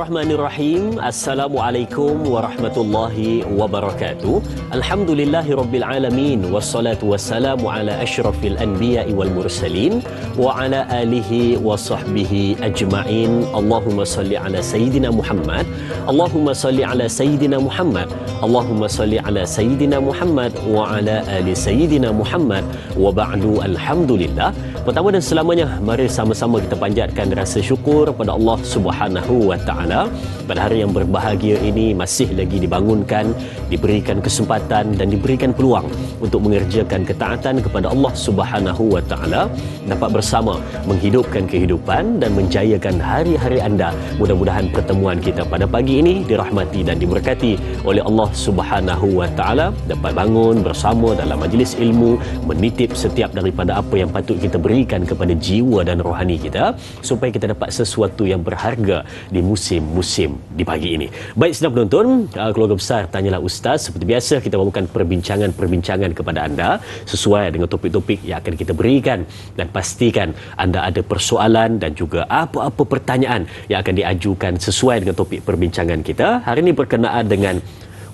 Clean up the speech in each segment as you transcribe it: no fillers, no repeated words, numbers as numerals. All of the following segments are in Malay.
Bismillahirrahmanirrahim. Assalamualaikum warahmatullahi wabarakatuh. Alhamdulillahirabbil alamin wassalatu wassalamu ala asyrafil anbiya'i wal mursalin wa ala alihi wa sahbihi ajma'in. Allahumma salli ala sayyidina Muhammad. Allahumma salli ala sayyidina Muhammad. Allahumma salli ala sayyidina Muhammad wa ala ali sayyidina Muhammad wa ba'du. Alhamdulillah. Pertama dan selamanya, mari sama-sama kita panjatkan rasa syukur pada Allah Subhanahu wa taala. Pada hari yang berbahagia ini masih lagi dibangunkan, diberikan kesempatan dan diberikan peluang untuk mengerjakan ketaatan kepada Allah Subhanahu wa taala, dapat bersama menghidupkan kehidupan dan menjayakan hari-hari anda. Mudah-mudahan pertemuan kita pada pagi ini dirahmati dan diberkati oleh Allah Subhanahu wa taala, dapat bangun bersama dalam majlis ilmu, menitip setiap daripada apa yang patut kita berikan kepada jiwa dan rohani kita, supaya kita dapat sesuatu yang berharga di musim-musim di pagi ini. Baik, sedang penonton, keluarga besar Tanyalah Ustaz, seperti biasa kita bawakan perbincangan-perbincangan kepada anda sesuai dengan topik-topik yang akan kita berikan, dan pastikan anda ada persoalan dan juga apa-apa pertanyaan yang akan diajukan sesuai dengan topik perbincangan kita. Hari ini berkenaan dengan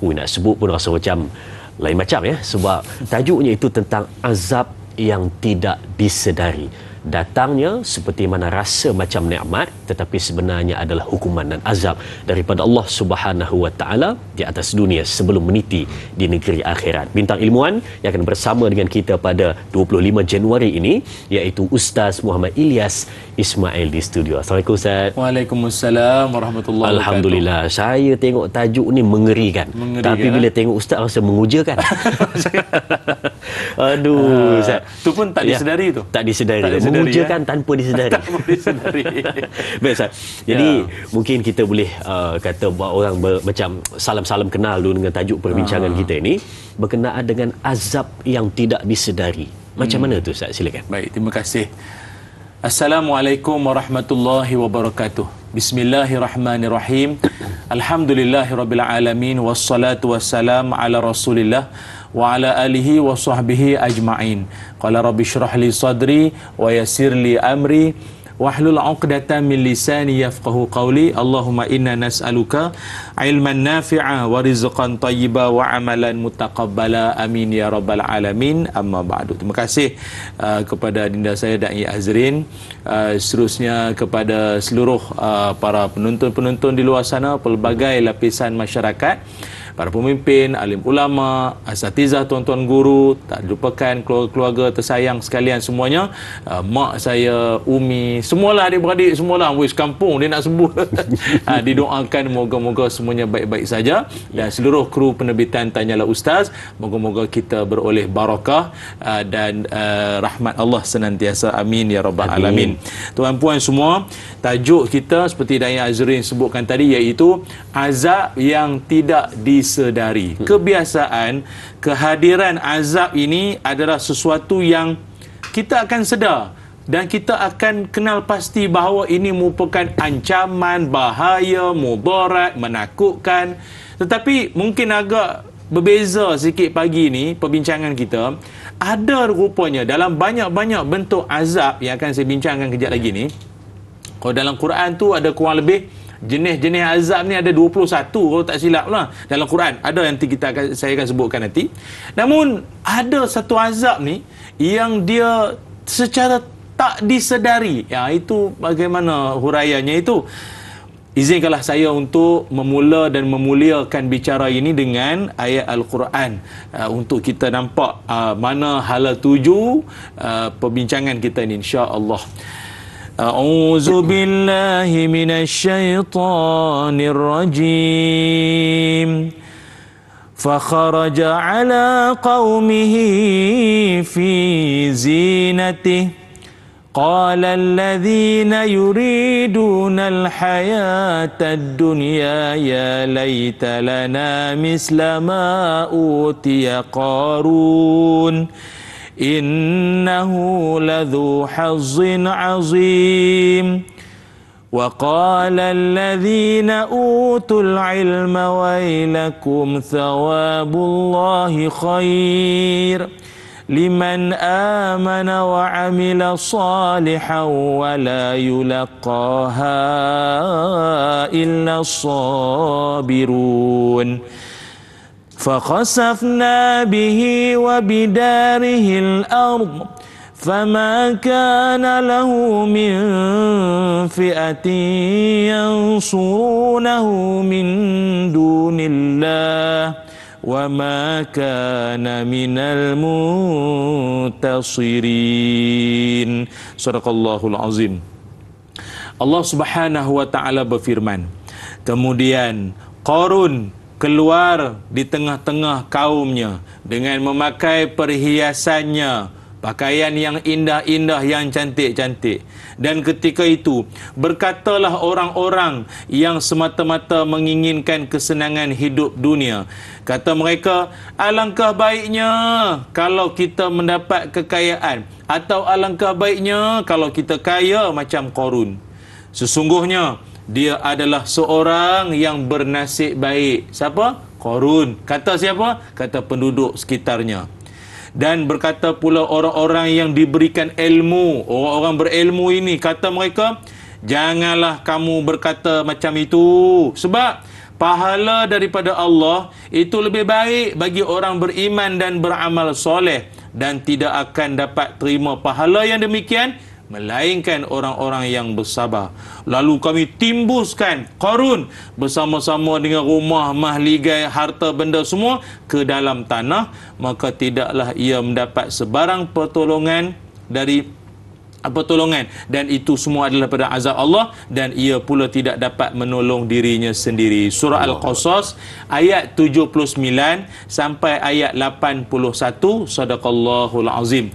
nak sebut pun rasa macam lain macam ya, sebab tajuknya itu tentang azab yang tidak disedari. Datangnya seperti mana rasa macam nikmat, tetapi sebenarnya adalah hukuman dan azab daripada Allah Subhanahu wa taala di atas dunia sebelum meniti di negeri akhirat. Bintang ilmuwan yang akan bersama dengan kita pada 25 Januari ini iaitu Ustaz Muhammad Ilyas Ismail di studio. Assalamualaikum Ustaz. Waalaikumsalam warahmatullahi wabarakatuh. Alhamdulillah, saya tengok tajuk ni mengerikan. Tapi bila tengok Ustaz rasa mengujakan. Aduh, Ustaz. Tu pun tak disedari tu. Tak disedari. Mengujakan tanpa disedari. Tanpa disedari. Baik, Ustaz. Jadi mungkin kita boleh kata orang macam salam-salam kenal dulu dengan tajuk perbincangan kita ini berkenaan dengan azab yang tidak disedari. Macam mana tu Ustaz? Silakan. Baik, terima kasih. Assalamualaikum warahmatullahi wabarakatuh. Bismillahirrahmanirrahim. Alhamdulillahirabbil alamin wassalatu wassalam ala Rasulillah wa ala alihi wa sahbihi ajma'in. Qala rabbi shrah li sadri wa yassir li amri wahlul 'uqdatam min lisani yafqahu qawli. Allahumma inna nas'aluka ilman nafi'a wa rizqan thayyiba wa amalan mutaqabbala. Amin ya rabbal alamin. Amma ba'du. Terima kasih kepada dinda saya Da'i Azrin, seterusnya kepada seluruh para penonton-penonton di luar sana, pelbagai lapisan masyarakat, para pemimpin, alim ulama, asatizah, tuan-tuan guru, tak lupakan keluarga tersayang sekalian semuanya, mak saya, Umi, semualah adik-beradik, semualah wis kampung dia nak sebut. Didoakan moga-moga semuanya baik-baik saja, dan seluruh kru penerbitan Tanyalah Ustaz, moga-moga kita beroleh barakah dan rahmat Allah senantiasa. Amin ya rabbal alamin. Tuan-puan semua, tajuk kita seperti Daya Azrin sebutkan tadi iaitu azab yang tidak disedari. Kebiasaan kehadiran azab ini adalah sesuatu yang kita akan sedar dan kita akan kenal pasti bahawa ini merupakan ancaman, bahaya, mudarat, menakutkan. Tetapi mungkin agak berbeza sikit pagi ini perbincangan kita. Ada rupanya dalam banyak-banyak bentuk azab yang akan saya bincangkan kejap lagi ni. Kalau dalam Quran tu ada kurang lebih jenis-jenis azab ni ada 21 kalau tak silap lah dalam Quran. Ada nanti saya akan sebutkan nanti. Namun ada satu azab ni yang dia secara tak disedari. Ya, itu bagaimana huraiannya itu. Izinkanlah saya untuk memula dan memuliakan bicara ini dengan ayat Al-Quran untuk kita nampak mana hala tuju perbincangan kita ini, insya-Allah. A'udzu billahi minasyaitonir rajim. Fakharaja 'ala qaumihi fi zinatihi. Qala alladhina yuriduna al-hayata ad-dunya ya laita lana misla ma utiya Qarun. Innahu ladhu hazzin azim. وقال الذين أوتوا العلم ويلكم ثواب الله خير liman amana wa amila salihan wa la yulaqaha illa sabirun. فخسفنا به وبداره الأرض فما كان له من فئة ينصرونه من دون الله وما كان من المنتصرين. Sadaqallahul azim. Allah Subhanahu wa taala berfirman, kemudian Qarun keluar di tengah-tengah kaumnya dengan memakai perhiasannya, pakaian yang indah-indah, yang cantik-cantik. Dan ketika itu berkatalah orang-orang yang semata-mata menginginkan kesenangan hidup dunia, kata mereka, alangkah baiknya kalau kita mendapat kekayaan, atau alangkah baiknya kalau kita kaya macam Qarun. Sesungguhnya dia adalah seorang yang bernasib baik. Siapa? Qarun. Kata siapa? Kata penduduk sekitarnya. Dan berkata pula orang-orang yang diberikan ilmu, orang-orang berilmu ini, kata mereka, janganlah kamu berkata macam itu, sebab pahala daripada Allah itu lebih baik bagi orang beriman dan beramal soleh, dan tidak akan dapat terima pahala yang demikian melainkan orang-orang yang bersabar. Lalu kami timbuskan Qarun bersama-sama dengan rumah, mahligai, harta benda semua ke dalam tanah, maka tidaklah ia mendapat sebarang pertolongan dan itu semua adalah pada azab Allah, dan ia pula tidak dapat menolong dirinya sendiri. Surah Al-Qasas ayat 79 sampai ayat 81. Sadaqallahul azim.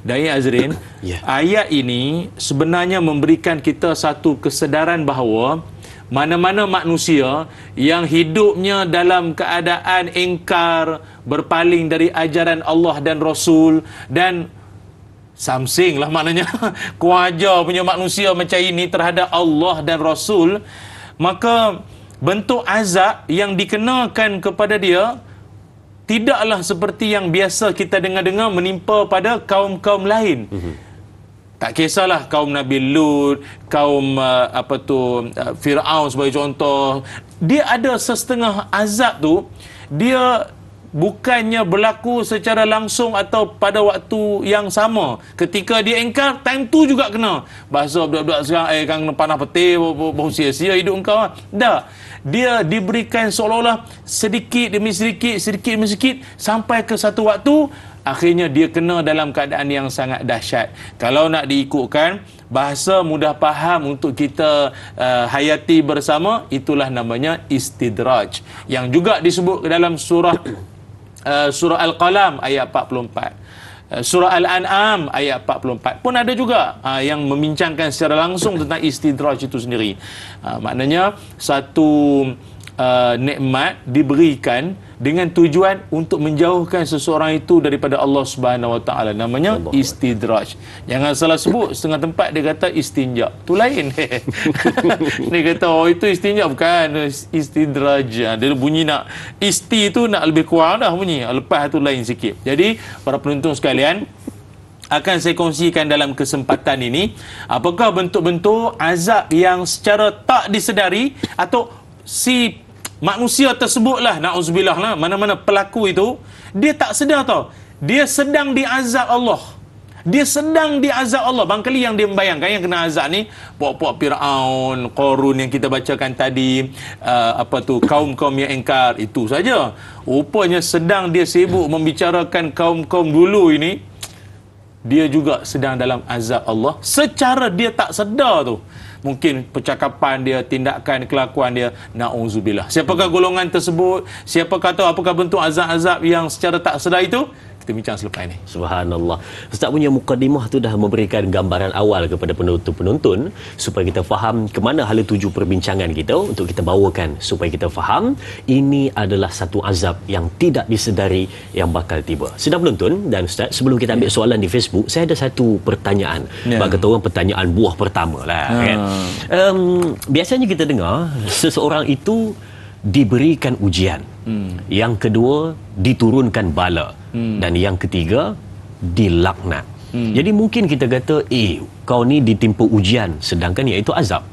Dai Azrin, ayat ini sebenarnya memberikan kita satu kesedaran bahawa mana-mana manusia yang hidupnya dalam keadaan ingkar, berpaling dari ajaran Allah dan Rasul, dan samsing lah maknanya kuaja punya manusia macam ini terhadap Allah dan Rasul, maka bentuk azab yang dikenakan kepada dia tidaklah seperti yang biasa kita dengar-dengar menimpa pada kaum-kaum lain. Tak kisahlah kaum Nabi Lut, kaum Fir'aun sebagai contoh. Dia ada sesetengah azab tu, dia bukannya berlaku secara langsung atau pada waktu yang sama. Ketika dia ingkar, time tu juga kena. Bahasa budak-budak sekarang, kan panah peti, bau sia-sia hidup engkau. Dah. Dia diberikan seolah-olah sedikit demi sedikit, sedikit demi sedikit, sampai ke satu waktu, akhirnya dia kena dalam keadaan yang sangat dahsyat. Kalau nak diikutkan, bahasa mudah faham untuk kita hayati bersama, itulah namanya istidraj. Yang juga disebut dalam surah Al-Qalam ayat 44. Surah Al-An'am ayat 44 pun ada juga yang membincangkan secara langsung tentang istidraj itu sendiri. Maknanya satu nikmat diberikan dengan tujuan untuk menjauhkan seseorang itu daripada Allah Subhanahu Wa Taala. Namanya istidraj. Jangan salah sebut, setengah tempat dia kata istinja. Tu lain. Dia kata oh itu istinja, bukan istidraj. Dia bunyi nak isti tu nak lebih kurang dah bunyi. Lepas tu lain sikit. Jadi para penonton sekalian, akan saya kongsikan dalam kesempatan ini apakah bentuk-bentuk azab yang secara tak disedari atau si manusia tersebutlah, na'udzubillah lah, mana-mana pelaku itu, dia tak sedar tau. Dia sedang diazab Allah. Dia sedang diazab Allah. Barangkali yang dia membayangkan yang kena azab ni puak-puak Fir'aun, Qarun yang kita bacakan tadi, kaum-kaum yang ingkar, itu saja. Rupanya sedang dia sibuk membicarakan kaum-kaum dulu ini, dia juga sedang dalam azab Allah secara dia tak sedar tu. Mungkin percakapan dia, tindakan, kelakuan dia, na'udzubillah. Siapakah golongan tersebut? Siapakah tahu apakah bentuk azab-azab yang secara tak sedar itu? Kita bincang selepas ini. Subhanallah. Ustaz punya mukadimah tu dah memberikan gambaran awal kepada penonton-penonton supaya kita faham ke mana hala tuju perbincangan kita untuk kita bawakan supaya kita faham ini adalah satu azab yang tidak disedari yang bakal tiba. Sedang penonton dan Ustaz, sebelum kita ambil soalan di Facebook, saya ada satu pertanyaan. Bagi kata orang pertanyaan buah pertama lah. Kan? Biasanya kita dengar seseorang itu diberikan ujian. Yang kedua diturunkan bala. Dan yang ketiga dilaknat. Jadi mungkin kita kata, kau ni ditimpa ujian, sedangkan iaitu azab.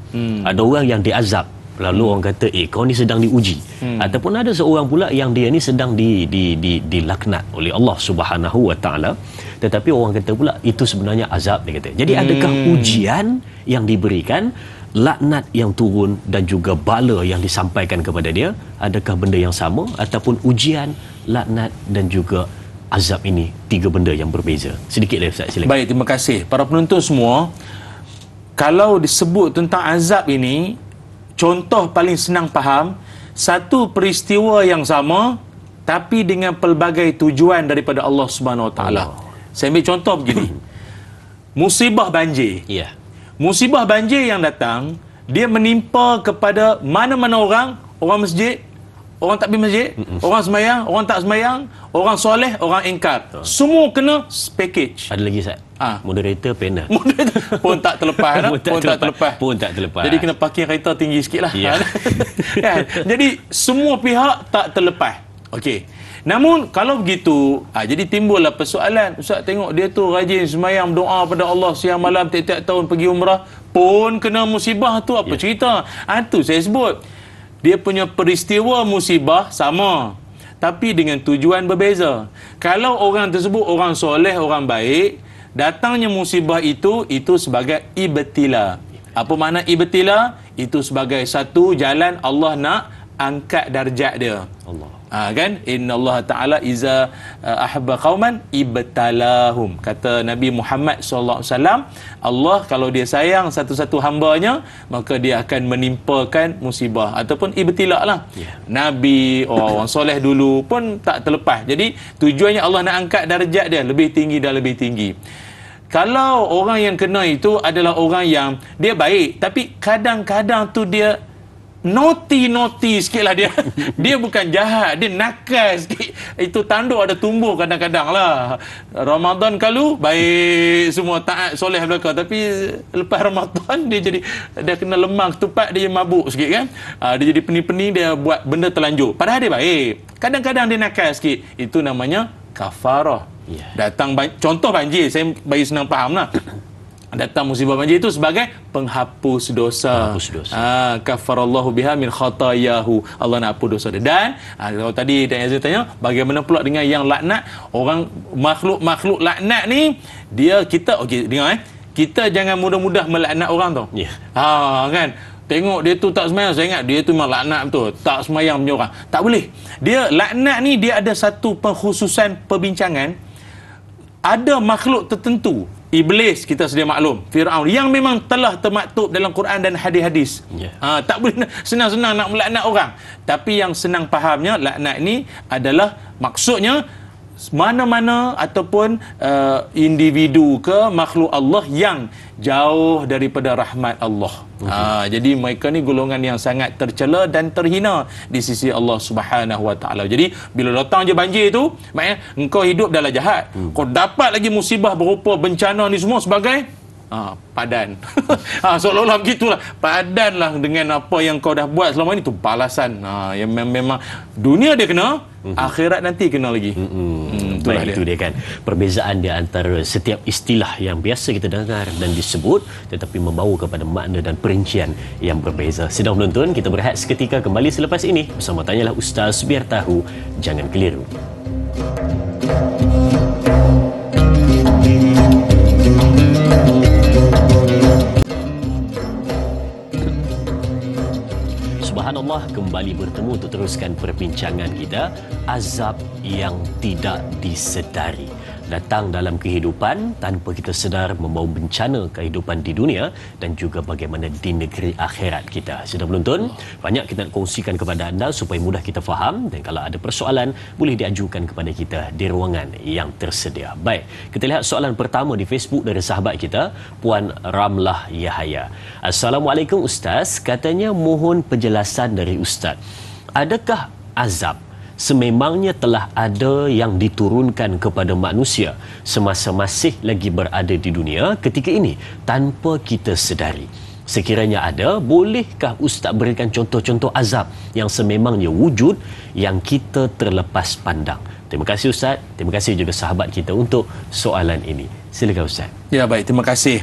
Ada orang yang diazab, lalu orang kata, kau ni sedang diuji. Ataupun ada seorang pula yang dia ni sedang dilaknat oleh Allah Subhanahu Wa Taala. Tetapi orang kata pula itu sebenarnya azab, dia kata. Jadi adakah ujian yang diberikan, laknat yang turun dan juga bala yang disampaikan kepada dia, adakah benda yang sama ataupun ujian, laknat dan juga azab ini tiga benda yang berbeza? Sedikit lagi Ustaz, silakan. Baik, terima kasih. Para penonton semua, kalau disebut tentang azab ini, contoh paling senang faham, satu peristiwa yang sama tapi dengan pelbagai tujuan daripada Allah Subhanahu Wa Taala. Saya ambil contoh begini. Musibah banjir. Ya. Musibah banjir yang datang, dia menimpa kepada mana-mana orang, orang masjid, orang tak pergi masjid, orang semayang, orang tak semayang, orang soleh, orang ingkar. Semua kena package. Ada lagi Ustaz? Moderator panel. Pun tak terlepas. Pun tak terlepas. Jadi kena parking kereta tinggi sikit lah. Ya. Jadi semua pihak tak terlepas. Okey. Namun kalau begitu, jadi timbullah persoalan. Ustaz tengok dia tu rajin semayang, doa pada Allah siang malam, tiap-tiap tahun pergi umrah, pun kena musibah tu. Apa cerita? Tu saya sebut. Dia punya peristiwa musibah sama, tapi dengan tujuan berbeza. Kalau orang tersebut orang soleh, orang baik, datangnya musibah itu sebagai ibtila. Apa makna ibtila? Itu sebagai satu jalan Allah nak angkat darjat dia. Allah. Kan? Inna Allah Ta'ala iza ahabba qauman ibtalahum. Kata Nabi Muhammad SAW, Allah kalau dia sayang satu-satu hambanya, maka dia akan menimpakan musibah ataupun ibtila lah. Nabi, orang soleh dulu pun tak terlepas. Jadi tujuannya Allah nak angkat darjat dia lebih tinggi dan lebih tinggi. Kalau orang yang kena itu adalah orang yang dia baik, tapi kadang-kadang tu dia naughty sikit lah dia. Dia bukan jahat, dia nakal sikit. Itu tanduk ada tumbuh kadang-kadang lah. Ramadan kalau baik, semua taat soleh belakang, tapi lepas Ramadan dia kena lemah ketupat, dia mabuk sikit kan. Dia jadi peni-peni, dia buat benda terlanjur, padahal dia baik. Kadang-kadang dia nakal sikit. Itu namanya kafarah. Datang contoh banjir, saya bagi senang faham lah. Datang musibah banjir itu sebagai penghapus dosa. Kafarallahu biha min khatayahu. Allah nak hapus dosa dia. Dan kalau tadi Dan Azizah tanya, bagaimana pula dengan yang laknat? Orang makhluk laknat ni, kita dengar kita jangan mudah-mudah melaknat orang tau. Kan? Tengok dia tu tak semayang, saya ingat dia tu memang laknat betul. Tak semayang punya orang. Tak boleh. Dia laknat ni, dia ada satu pengkhususan perbincangan. Ada makhluk tertentu, Iblis kita sedia maklum, Firaun, yang memang telah termaktub dalam Quran dan hadis-hadis. Tak boleh senang-senang nak melaknat orang. Tapi yang senang fahamnya, laknat ni adalah maksudnya mana-mana ataupun individu ke makhluk Allah yang jauh daripada rahmat Allah. Jadi mereka ni golongan yang sangat tercela dan terhina di sisi Allah Subhanahu Wa Taala. Jadi bila datang je banjir tu, maknanya engkau hidup dalam jahat. Kau dapat lagi musibah berupa bencana ni semua sebagai padan. Seolah-olah begitulah. Padanlah dengan apa yang kau dah buat selama ni, tu balasan. Yang memang dunia dia kena, akhirat nanti kena lagi. Baik, itu dia kan perbezaan di antara setiap istilah yang biasa kita dengar dan disebut, tetapi membawa kepada makna dan perincian yang berbeza. Sedang menonton, kita berehat seketika, kembali selepas ini bersama Tanyalah Ustaz, biar tahu jangan keliru. Subhanallah, kembali bertemu untuk teruskan perbincangan kita. Azab yang tidak disedari datang dalam kehidupan tanpa kita sedar, membawa bencana kehidupan di dunia dan juga bagaimana di negeri akhirat kita. Sudah menonton, banyak kita nak kongsikan kepada anda supaya mudah kita faham, dan kalau ada persoalan boleh diajukan kepada kita di ruangan yang tersedia. Baik, kita lihat soalan pertama di Facebook dari sahabat kita, Puan Ramlah Yahaya. Assalamualaikum Ustaz, katanya mohon penjelasan dari Ustaz. Adakah azab sememangnya telah ada yang diturunkan kepada manusia semasa masih lagi berada di dunia ketika ini tanpa kita sedari? Sekiranya ada, bolehkah Ustaz berikan contoh-contoh azab yang sememangnya wujud yang kita terlepas pandang? Terima kasih Ustaz. Terima kasih juga sahabat kita untuk soalan ini. Silakan Ustaz. Ya, baik, terima kasih.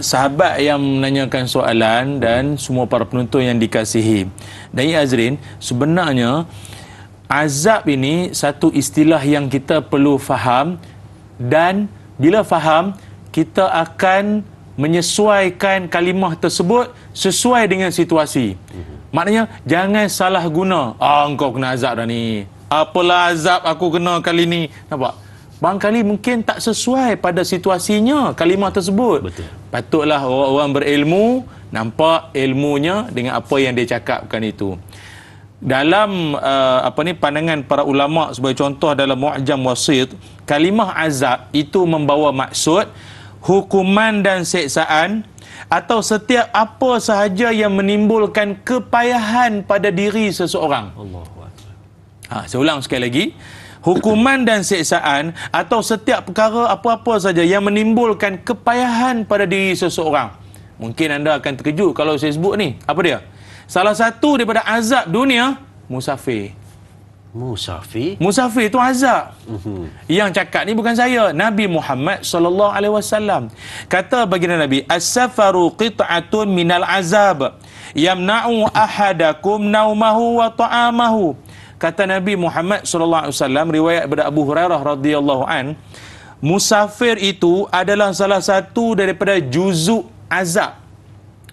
Sahabat yang menanyakan soalan dan semua para penonton yang dikasihi. Dan ya Azrin, sebenarnya azab ini satu istilah yang kita perlu faham, dan bila faham kita akan menyesuaikan kalimah tersebut sesuai dengan situasi. Maknanya jangan salah guna. Engkau kena azab dah ni. Apalah azab aku kena kali ni. Nampak? Barangkali mungkin tak sesuai pada situasinya kalimah tersebut. Betul. Patutlah orang-orang berilmu nampak ilmunya dengan apa yang dia cakapkan itu. Dalam pandangan para ulama, sebagai contoh dalam Mu'jam Wasit, kalimah azab itu membawa maksud hukuman dan seksaan atau setiap apa sahaja yang menimbulkan kepayahan pada diri seseorang. Allahu Akbar. Saya ulang sekali lagi. Hukuman dan seksaan atau setiap perkara apa-apa saja yang menimbulkan kepayahan pada diri seseorang. Mungkin anda akan terkejut kalau saya sebut ni. Apa dia? Salah satu daripada azab dunia, musafir. Musafir itu azab. Yang cakap ni bukan saya, Nabi Muhammad sallallahu alaihi wasallam. Kata baginda Nabi, "As-safaru qit'atun minal azab, yamna'u ahadakum naumahu wa ta'amahu." Kata Nabi Muhammad SAW, riwayat daripada Abu Hurairah radhiyallahu an, musafir itu adalah salah satu daripada juzuk azab.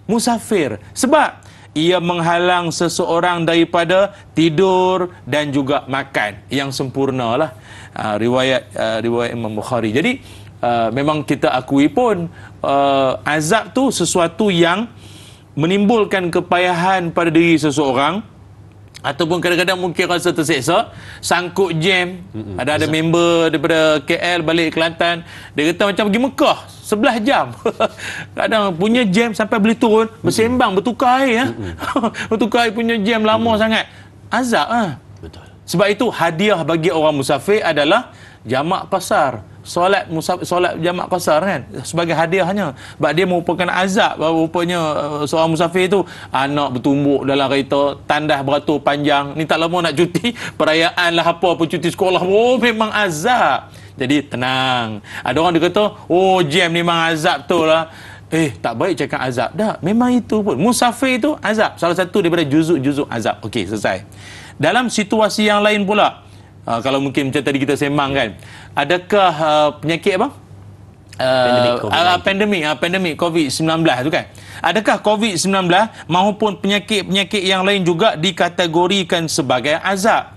Musafir. Sebab ia menghalang seseorang daripada tidur dan juga makan yang sempurna lah. Riwayat Imam Bukhari. Jadi memang kita akui pun azab tu sesuatu yang menimbulkan kepayahan pada diri seseorang, ataupun kadang-kadang mungkin rasa terseksa, sangkut jam. Ada member daripada KL balik Kelantan, dia kata macam pergi Mekah 11 jam. Kadang punya jam sampai boleh turun bersembang, bertukar air. Bertukar air punya jam lama sangat. Azab. Betul. Sebab itu hadiah bagi orang musafir adalah jamak qasar. Solat jamak qasar kan, sebagai hadiahnya. Sebab dia merupakan azab. Rupanya seorang musafir itu anak bertumbuk dalam kereta, tandas beratur panjang, ni tak lama nak cuti, perayaan lah apa cuti sekolah, memang azab. Jadi tenang. Ada orang dia kata, jam ni memang azab tu lah. Tak baik cakap azab. Dah, memang itu pun. Musafir itu azab. Salah satu daripada juzuk-juzuk azab. Okey, selesai. Dalam situasi yang lain pula, kalau mungkin macam tadi kita sembang kan, adakah penyakit apa? Pandemik COVID-19 tu kan. Adakah COVID-19 maupun penyakit-penyakit yang lain juga dikategorikan sebagai azab?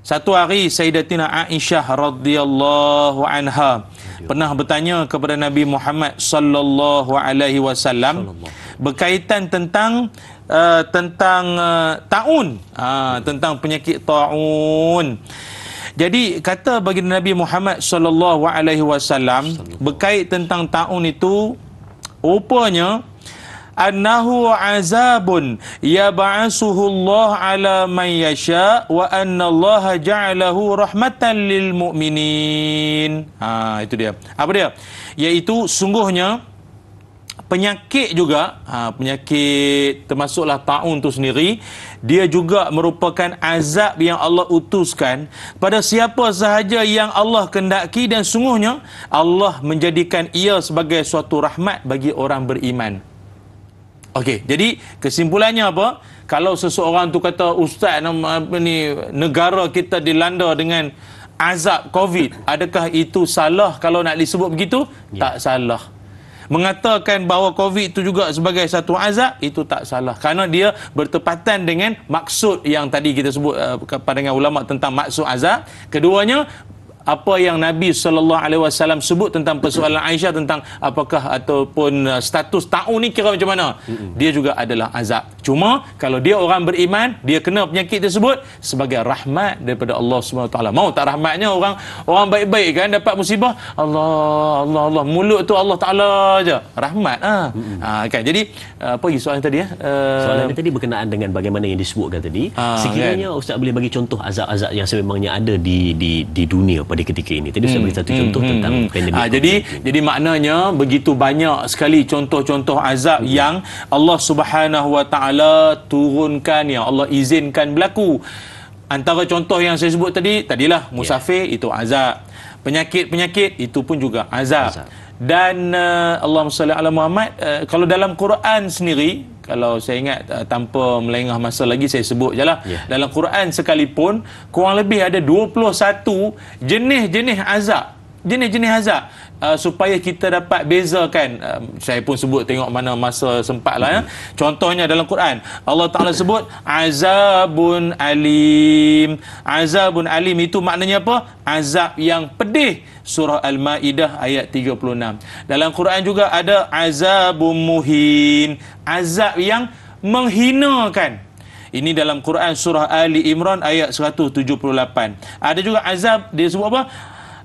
Satu hari Sayyidatina Aisyah radhiyallahu anha pernah bertanya kepada Nabi Muhammad sallallahu alaihi wasallam berkaitan tentang taun, tentang penyakit taun. Jadi kata baginda Nabi Muhammad sallallahu alaihi wasallam berkait tentang taun itu, rupanya annahu azabun yab'asuhu Allah ala man yasha wa anna Allah ja'alahu rahmatan lil mu'minin. Itu dia. Apa dia? Iaitu sungguhnya penyakit juga, penyakit termasuklah taun itu sendiri, dia juga merupakan azab yang Allah utuskan pada siapa sahaja yang Allah kendaki, dan sungguhnya Allah menjadikan ia sebagai suatu rahmat bagi orang beriman. Okey, jadi kesimpulannya apa? Kalau seseorang tu kata, ustaz, negara kita dilanda dengan azab COVID, adakah itu salah kalau nak disebut begitu? Tak salah. Mengatakan bahawa COVID itu juga sebagai satu azab, itu tak salah, kerana dia bertepatan dengan maksud yang tadi kita sebut, pandangan ulama tentang maksud azab. Keduanya, apa yang Nabi SAW sebut tentang persoalan Aisyah tentang apakah ataupun status taun ni kira macam mana, dia juga adalah azab. Cuma kalau dia orang beriman, dia kena penyakit tersebut sebagai rahmat daripada Allah SWT. Mau tak rahmatnya orang baik-baik kan dapat musibah, Allah mulut tu Allah Ta'ala aja rahmat. Kan. Jadi apa lagi soalan tadi? Soalan tadi berkenaan dengan bagaimana yang disebutkan tadi. Sekiranya kan, Ustaz boleh bagi contoh azab-azab yang sememangnya ada di dunia pada ketika ini. Tadi Ustaz bagi satu contoh tentang pandemik. Jadi maknanya begitu banyak sekali contoh-contoh azab yang Allah Subhanahu Wa Taala turunkan, yang Allah izinkan berlaku. Antara contoh yang saya sebut tadilah musafir itu azab. Penyakit-penyakit itu pun juga azab. Dan Allahumma salli ala Muhammad, kalau dalam Quran sendiri, kalau saya ingat tanpa melengah masa lagi saya sebut je lah. Dalam Quran sekalipun kurang lebih ada 21 jenis-jenis azab. Jenis-jenis azab. Supaya kita dapat bezakan, saya pun sebut tengok mana masa sempat lah ya. Contohnya dalam Quran Allah Ta'ala sebut azabun alim. Azabun alim itu maknanya apa? Azab yang pedih. Surah Al-Ma'idah ayat 36. Dalam Quran juga ada azabun muhin, azab yang menghinakan. Ini dalam Quran surah Ali Imran ayat 178. Ada juga azab, dia sebut apa?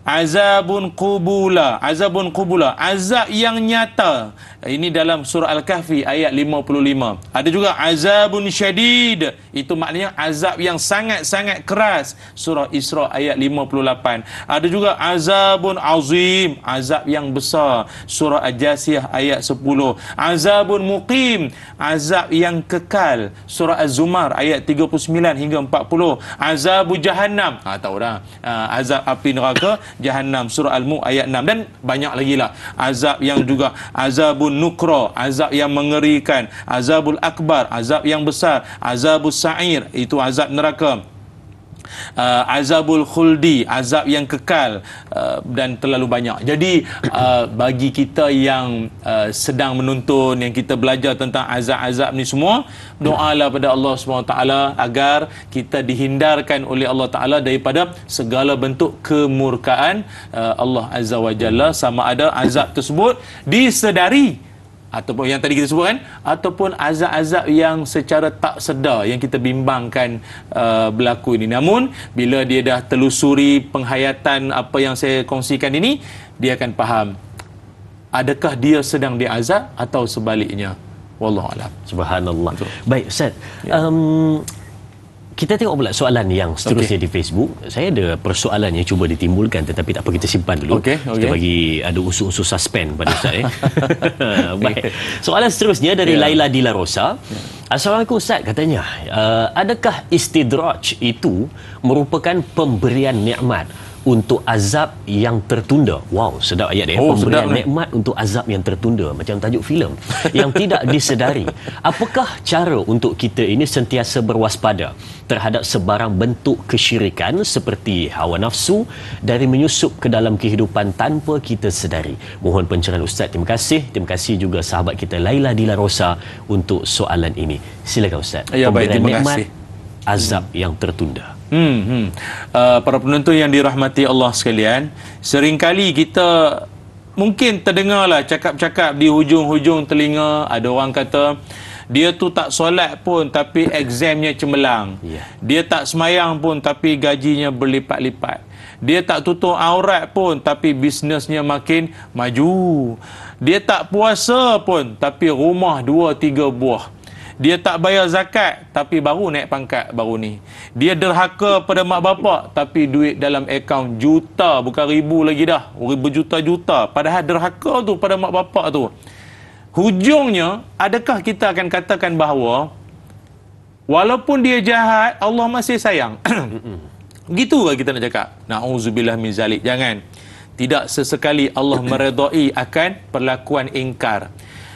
Azabun qubula, azabun qubula, azab yang nyata. Ini dalam surah Al-Kahfi ayat 55. Ada juga azabun syadid, itu maknanya azab yang sangat-sangat keras. Surah Isra ayat 58. Ada juga azabun azim, azab yang besar. Surah Al-Jasiyah ayat 10. Azabun muqim, azab yang kekal. Surah Az-Zumar ayat 39 hingga 40. Azabu jahannam, tahu dah, azab api neraka Jahannam, surah Al-Mulk ayat 6, dan banyak lagi lah. Azab yang juga azabun nukra, azab yang mengerikan. Azabul akbar, azab yang besar. Azabus sa'ir, itu azab neraka. Azabul khuldi, azab yang kekal, dan terlalu banyak. Jadi bagi kita yang sedang menonton, yang kita belajar tentang azab-azab ni semua, doalah pada Allah SWT agar kita dihindarkan oleh Allah Ta'ala daripada segala bentuk kemurkaan Allah Azza wa Jalla, sama ada azab tersebut disedari ataupun yang tadi kita sebutkan, ataupun azab-azab yang secara tak sedar yang kita bimbangkan berlaku ini. Namun bila dia dah telusuri penghayatan apa yang saya kongsikan ini, dia akan faham adakah dia sedang diazab atau sebaliknya. Wallahu a'lam. Subhanallah. Baik Ustaz, kita tengok pula soalan yang seterusnya di Facebook. Saya ada persoalan yang cuba ditimbulkan, tetapi tak apa, kita simpan dulu. Kita bagi ada unsur-unsur suspend pada Ustaz. Baik. Soalan seterusnya dari Laila Dila Rosa. Assalamualaikum Ustaz, katanya, adakah istidraj itu merupakan pemberian nikmat untuk azab yang tertunda? Wow, sedap ayat dia. Pemberian nikmat untuk azab yang tertunda, macam tajuk filem yang tidak disedari. Apakah cara untuk kita ini sentiasa berwaspada terhadap sebarang bentuk kesyirikan seperti hawa nafsu dari menyusup ke dalam kehidupan tanpa kita sedari? Mohon pencerahan Ustaz. Terima kasih. Terima kasih juga sahabat kita Laila Dila Rosa untuk soalan ini. Silakan Ustaz. Ya, baik, terima nikmat kasih. Azab yang tertunda. Para penonton yang dirahmati Allah sekalian, seringkali kita mungkin terdengarlah cakap-cakap di hujung-hujung telinga, ada orang kata dia tu tak solat pun tapi examnya cemerlang. Dia tak semayang pun tapi gajinya berlipat-lipat. Dia tak tutup aurat pun tapi bisnesnya makin maju. Dia tak puasa pun tapi rumah 2-3 buah. Dia tak bayar zakat tapi baru naik pangkat baru ni. Dia derhaka pada mak bapak tapi duit dalam akaun juta, bukan ribu lagi dah, berjuta-juta. Padahal derhaka tu pada mak bapak tu. Hujungnya, adakah kita akan katakan bahawa walaupun dia jahat, Allah masih sayang? Gitu ke kita nak cakap? Na'udzubillah min zalik. Jangan. Tidak sesekali Allah meredai akan perlakuan ingkar.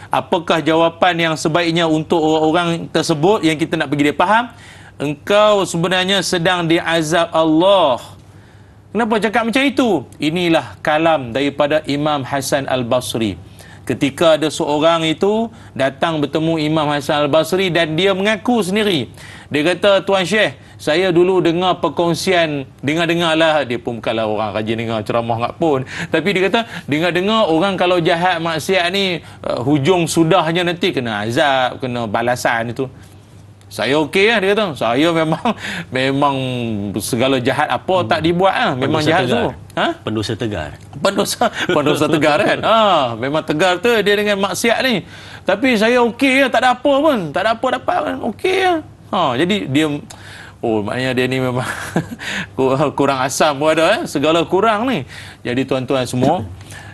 Apakah jawapan yang sebaiknya untuk orang-orang tersebut yang kita nak bagi dia faham? Engkau sebenarnya sedang diazab Allah. Kenapa cakap macam itu? Inilah kalam daripada Imam Hasan Al-Basri. Ketika ada seorang itu datang bertemu Imam Hasan Al-Basri dan dia mengaku sendiri. Dia kata, Tuan Syekh, saya dulu dengar perkongsian, dengar-dengarlah, dia pun bukanlah orang rajin dengar ceramah enggak pun. Tapi dia kata, dengar-dengar orang kalau jahat maksiat ni, hujung sudahnya nanti kena azab, kena balasan itu. Saya okey lah, dia kata. Saya memang segala jahat apa tak dibuat lah. Memang jahat tu. Pendosa tegar. Pendosa tegar kan. Memang tegar tu dia dengan maksiat ni. Tapi saya okey lah, tak ada apa pun. Tak ada apa dapat kan. Okey lah. Jadi dia, maknanya dia ni memang kurang asam pun ada, segala kurang ni. Jadi tuan-tuan semua,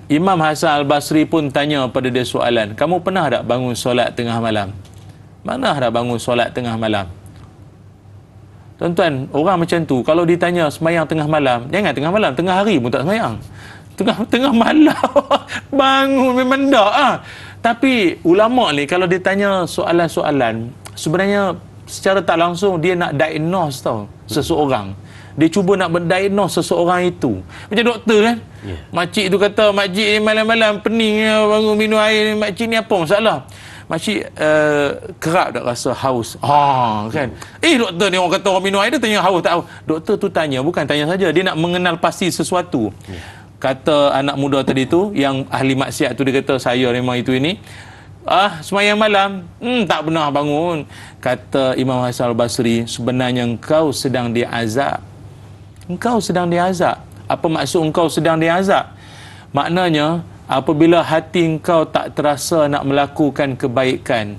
Imam Hasan Al-Basri pun tanya pada dia soalan, kamu pernah tak bangun solat tengah malam? Mana dah bangun solat tengah malam? Tuan-tuan, orang macam tu kalau ditanya semayang tengah malam, jangan tengah malam, tengah hari pun tak semayang. Tengah malam bangun memang tak. Tapi ulama ni kalau ditanya soalan-soalan, sebenarnya secara tak langsung dia nak diagnose tau seseorang. Dia cuba nak mendiagnose seseorang itu. Macam doktor kan? Yeah. Makcik tu kata, makcik ni malam-malam pening bangun minum air. Makcik ni apa masalah? Makcik kerap tak rasa haus. Kan? Doktor ni orang kata orang minum air, dia tanya haus tak haus. Doktor tu tanya, bukan tanya saja, dia nak mengenal pasti sesuatu. Yeah. Kata anak muda tadi tu, yang ahli maksiat tu, dia kata saya memang itu ini. Semayang malam, tak pernah bangun. Kata Imam Hasan Al-Basri, sebenarnya engkau sedang diazab. Engkau sedang diazab. Apa maksud engkau sedang diazab? Maknanya, apabila hati engkau tak terasa nak melakukan kebaikan,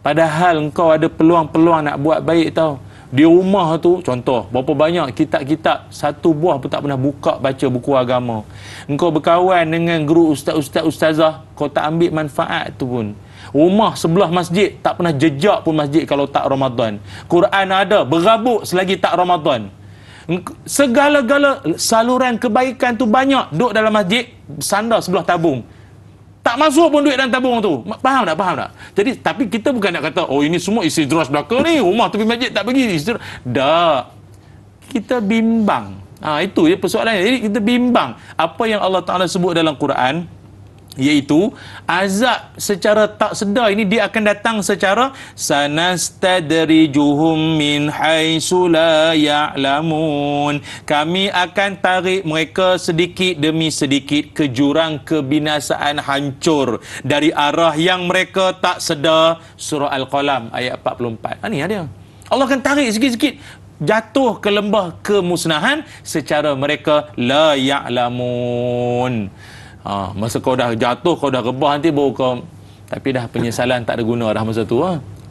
padahal engkau ada peluang-peluang nak buat baik tau. Di rumah tu, contoh, berapa banyak kitab-kitab, satu buah pun tak pernah buka baca buku agama. Engkau berkawan dengan guru ustazah, kau tak ambil manfaat tu pun. Rumah sebelah masjid, tak pernah jejak pun masjid kalau tak Ramadan. Quran ada, berabuk selagi tak Ramadan. Segala-gala saluran kebaikan tu banyak, duduk dalam masjid, sandar sebelah tabung. Tak masuk pun duit dalam tabung tu. Faham tak? Jadi, tapi kita bukan nak kata, ini semua isi drone belaka ni. Rumah tepi masjid tak pergi. Tak. Kita bimbang. Itu je persoalannya. Jadi, kita bimbang. Apa yang Allah Ta'ala sebut dalam Quran, iaitu azab secara tak sedar ini dia akan datang secara sanastadrijuhum min haitsu la ya'lamun. Kami akan tarik mereka sedikit demi sedikit ke jurang kebinasaan hancur dari arah yang mereka tak sedar. Surah Al-Qalam ayat 44. Ini ada. Allah akan tarik sikit-sikit jatuh ke lembah kemusnahan secara mereka la ya'lamun. Masa kau dah jatuh, kau dah rebah nanti baru kau, tapi dah penyesalan tak ada guna dah masa tu.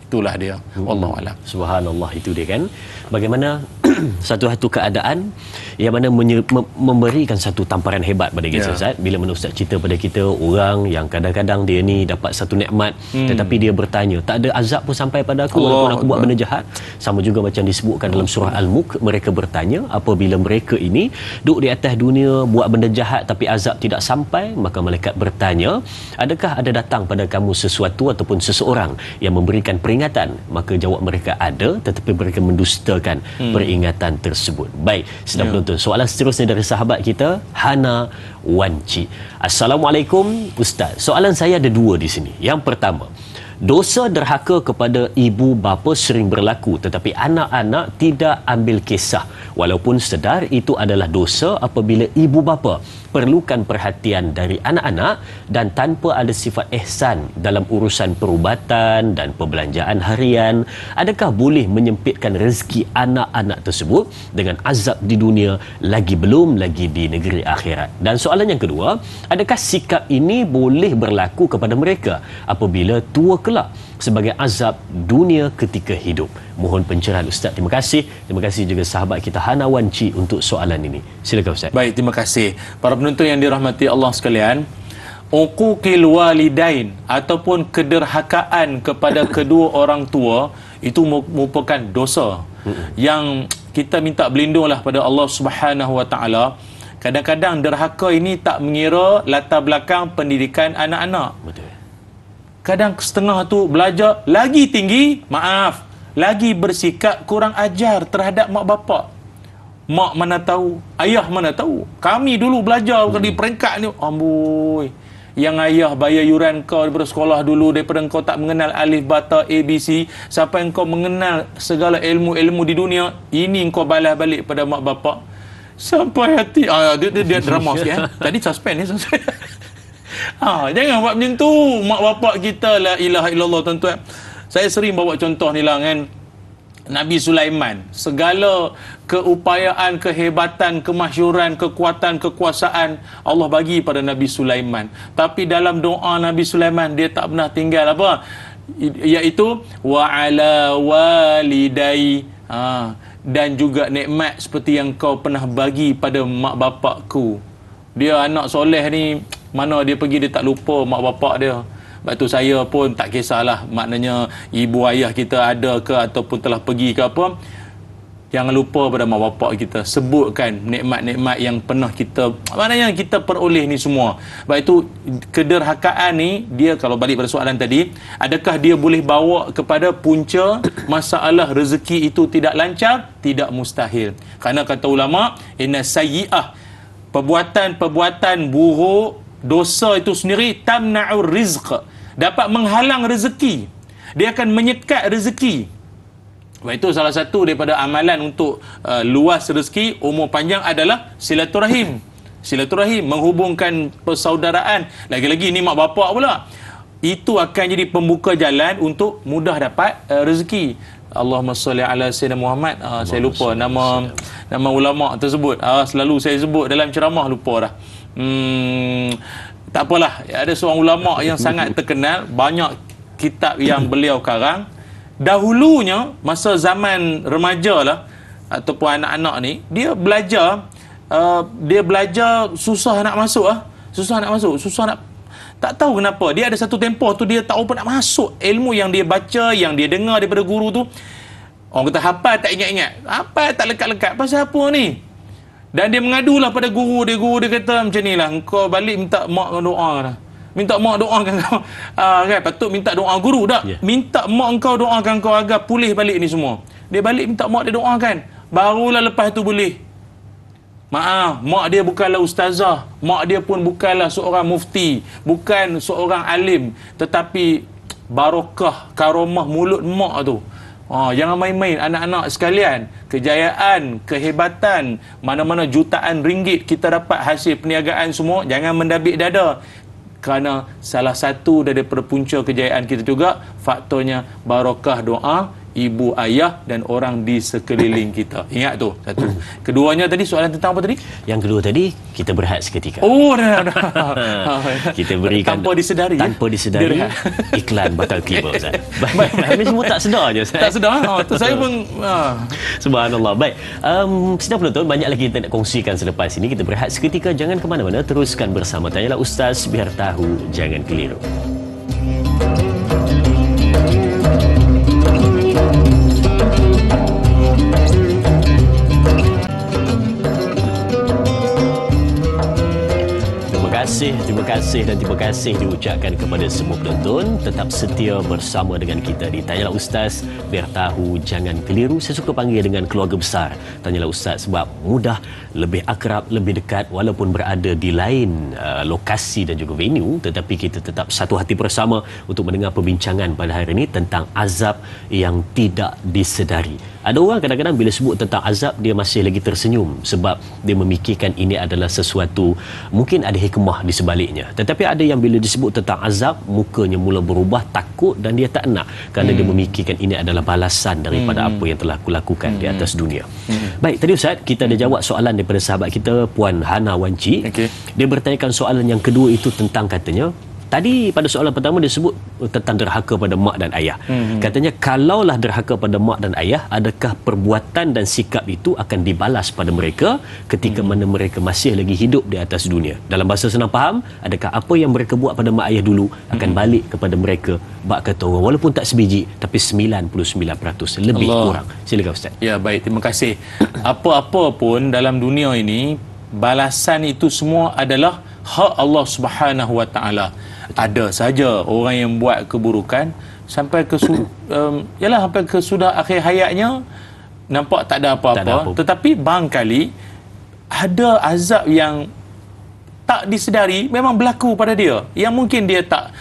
Itulah dia. Wallahualam. Subhanallah, itu dia kan. Bagaimana satu keadaan yang mana memberikan satu tamparan hebat pada kita, Ustaz. Bila mana Ustaz cerita pada kita orang yang kadang-kadang dia ni dapat satu nikmat, tetapi dia bertanya, tak ada azab pun sampai pada aku walaupun aku buat benda jahat. Sama juga macam disebutkan dalam surah Al-Mulk, mereka bertanya apabila mereka ini duduk di atas dunia buat benda jahat tapi azab tidak sampai, maka malaikat bertanya, adakah ada datang pada kamu sesuatu ataupun seseorang yang memberikan peringatan? Maka jawab mereka ada, tetapi mereka mendustakan peringatan tersebut. Baik, sedang penonton. Soalan seterusnya dari sahabat kita, Hana Wanci. Assalamualaikum Ustaz. Soalan saya ada dua di sini. Yang pertama, dosa derhaka kepada ibu bapa sering berlaku, tetapi anak-anak tidak ambil kisah. Walaupun sedar itu adalah dosa apabila ibu bapa perlukan perhatian dari anak-anak dan tanpa ada sifat ihsan dalam urusan perubatan dan perbelanjaan harian, adakah boleh menyempitkan rezeki anak-anak tersebut dengan azab di dunia belum lagi di negeri akhirat? Dan soalan yang kedua, adakah sikap ini boleh berlaku kepada mereka apabila tua kelak sebagai azab dunia ketika hidup? Mohon pencerahan Ustaz. Terima kasih. Terima kasih juga sahabat kita Hana Wanci untuk soalan ini. Silakan Ustaz. Baik, terima kasih. Para penonton yang dirahmati Allah sekalian, uquqil walidain ataupun kederhakaan kepada kedua orang tua itu merupakan dosa yang kita minta berlindunglah pada Allah Subhanahu Wa Taala. Kadang-kadang derhaka ini tak mengira latar belakang pendidikan anak-anak. Betul. Kadang setengah tu belajar lagi tinggi, lagi bersikap kurang ajar terhadap mak bapak. Mak mana tahu, ayah mana tahu. Kami dulu belajar di peringkat ni, amboi, yang ayah bayar yuran kau daripada sekolah dulu, daripada kau tak mengenal alif bata ABC sampai kau mengenal segala ilmu-ilmu di dunia, ini kau balas balik pada mak bapak sampai hati. Dia drama sikit. Tadi suspend ni. Jangan buat macam tu. Mak bapak kita, la ilaha illallah, tuan-tuan. Saya sering bawa contoh ni lah kan, Nabi Sulaiman, segala keupayaan, kehebatan, kemasyhuran, kekuatan, kekuasaan Allah bagi pada Nabi Sulaiman. Tapi dalam doa Nabi Sulaiman, dia tak pernah tinggal apa? Iaitu wa ala walidai, dan juga nikmat seperti yang kau pernah bagi pada mak bapakku. Dia anak soleh ni, mana dia pergi dia tak lupa mak bapak dia. Sebab tu saya pun tak kisahlah maknanya ibu ayah kita ada ke ataupun telah pergi ke apa, jangan lupa pada mak bapak kita, sebutkan nikmat-nikmat yang pernah kita, maknanya kita peroleh ni semua. Sebab itu kederhakaan ni, dia kalau balik pada soalan tadi, adakah dia boleh bawa kepada punca masalah rezeki itu tidak lancar? Tidak mustahil. Kerana kata ulama, inna sayyi'ah, perbuatan-perbuatan buruk, dosa itu sendiri tamna'ur rizq, dapat menghalang rezeki, dia akan menyekat rezeki. Sebab itu salah satu daripada amalan untuk luas rezeki, umur panjang adalah silaturahim. Silaturahim, menghubungkan persaudaraan. Lagi-lagi ni mak bapak pula, itu akan jadi pembuka jalan untuk mudah dapat rezeki. Allahumma salli ala Sayyidina Muhammad. Saya lupa nama ulama tersebut. Selalu saya sebut dalam ceramah, lupa dah. Tak apalah, ada seorang ulama yang sangat terkenal, banyak kitab yang beliau karang. Dahulunya, masa zaman remaja lah, ataupun anak-anak ni, dia belajar susah nak masuk susah nak, tak tahu kenapa. Dia ada satu tempoh tu dia tak apa nak masuk ilmu yang dia baca, yang dia dengar daripada guru tu. Orang kata hafal tak ingat-ingat, hafal tak lekat-lekat, pasal apa ni? Dan dia mengadulah pada guru dia kata macam ni lah, engkau balik minta mak doa dah. Minta mak doakan kau. Kan, patut minta doa guru dak. Minta mak engkau doakan kau agar pulih balik ni semua. Dia balik minta mak dia doakan. Barulah lepas tu boleh. Maaf, mak dia bukanlah ustazah, mak dia pun bukanlah seorang mufti, bukan seorang alim, tetapi barakah karomah mulut mak tu. Jangan main-main anak-anak sekalian. Kejayaan, kehebatan, mana-mana jutaan ringgit kita dapat hasil perniagaan semua, jangan mendabik dada. Kerana salah satu daripada punca kejayaan kita juga, faktornya barakah doa ibu, ayah dan orang di sekeliling kita. Ingat tu satu. Keduanya tadi soalan tentang apa tadi? Yang kedua tadi, kita berehat seketika. Dah. Kita berikan tanpa disedari. Iklan bakal tiba, Ustaz. Baik, kami semua tak sedar je, Ustaz. Tak sedar. Tu saya pun subhanallah. Baik. Sidang penonton, banyak lagi kita nak kongsikan selepas ini. Kita berehat seketika, jangan ke mana-mana, teruskan bersama Tanyalah Ustaz, biar tahu jangan keliru. Terima kasih diucapkan kepada semua penonton. Tetap setia bersama dengan kita di Tanyalah Ustaz, biar tahu jangan keliru. Saya suka panggil dengan keluarga besar Tanyalah Ustaz sebab mudah, lebih akrab, lebih dekat, walaupun berada di lain lokasi dan juga venue, tetapi kita tetap satu hati bersama untuk mendengar perbincangan pada hari ini tentang azab yang tidak disedari. Ada orang kadang-kadang bila sebut tentang azab, dia masih lagi tersenyum sebab dia memikirkan ini adalah sesuatu, mungkin ada hikmah di sebaliknya. Tetapi ada yang bila disebut tentang azab, mukanya mula berubah, takut dan dia tak nak, kerana dia memikirkan ini adalah balasan daripada apa yang telah kulakukan di atas dunia. Baik, tadi Ustaz, kita ada jawab soalan daripada sahabat kita, Puan Hana Wanci. Dia bertanyakan soalan yang kedua itu tentang, katanya, tadi pada soalan pertama dia sebut tentang derhaka pada mak dan ayah. Katanya, kalaulah derhaka pada mak dan ayah, adakah perbuatan dan sikap itu akan dibalas pada mereka ketika mana mereka masih lagi hidup di atas dunia? Dalam bahasa senang faham, adakah apa yang mereka buat pada mak ayah dulu akan balik kepada mereka? Bak kata orang, walaupun tak sebiji, tapi 99% lebih kurang. Silakan Ustaz. Ya, baik, terima kasih. Apa-apa pun dalam dunia ini, balasan itu semua adalah hak Allah Subhanahu Wa Taala. Ada saja orang yang buat keburukan sampai ke sampai ke sudah akhir hayatnya nampak tak ada apa-apa, tetapi barangkali ada azab yang tak disedari memang berlaku pada dia, yang mungkin dia tak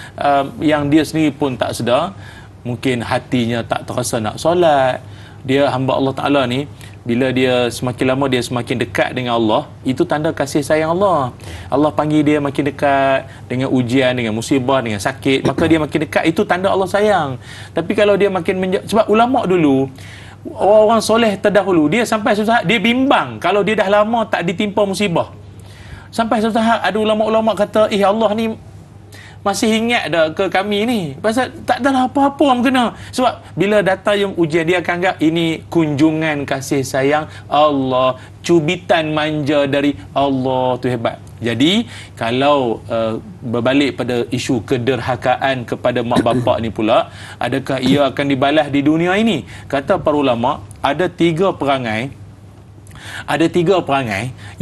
yang dia sendiri pun tak sedar. Mungkin hatinya tak terasa nak solat. Dia hamba Allah Ta'ala ni, bila dia semakin lama dia semakin dekat dengan Allah, itu tanda kasih sayang Allah. Allah panggil dia makin dekat dengan ujian, dengan musibah, dengan sakit, maka dia makin dekat, itu tanda Allah sayang. Tapi kalau dia makin sebab ulama dulu, orang soleh terdahulu, dia sampai suatu saat dia bimbang kalau dia dah lama tak ditimpa musibah. Sampai suatu saat ada ulama-ulama kata, Allah ni masih ingat dah ke kami ni? Pasal tak adalah apa-apa orang kena. Sebab bila datang yang ujian, dia akan anggap ini kunjungan kasih sayang Allah, cubitan manja dari Allah. Tu hebat. Jadi kalau berbalik pada isu kederhakaan kepada mak bapak ni pula, adakah ia akan dibalas di dunia ini? Kata para ulama, ada tiga perangai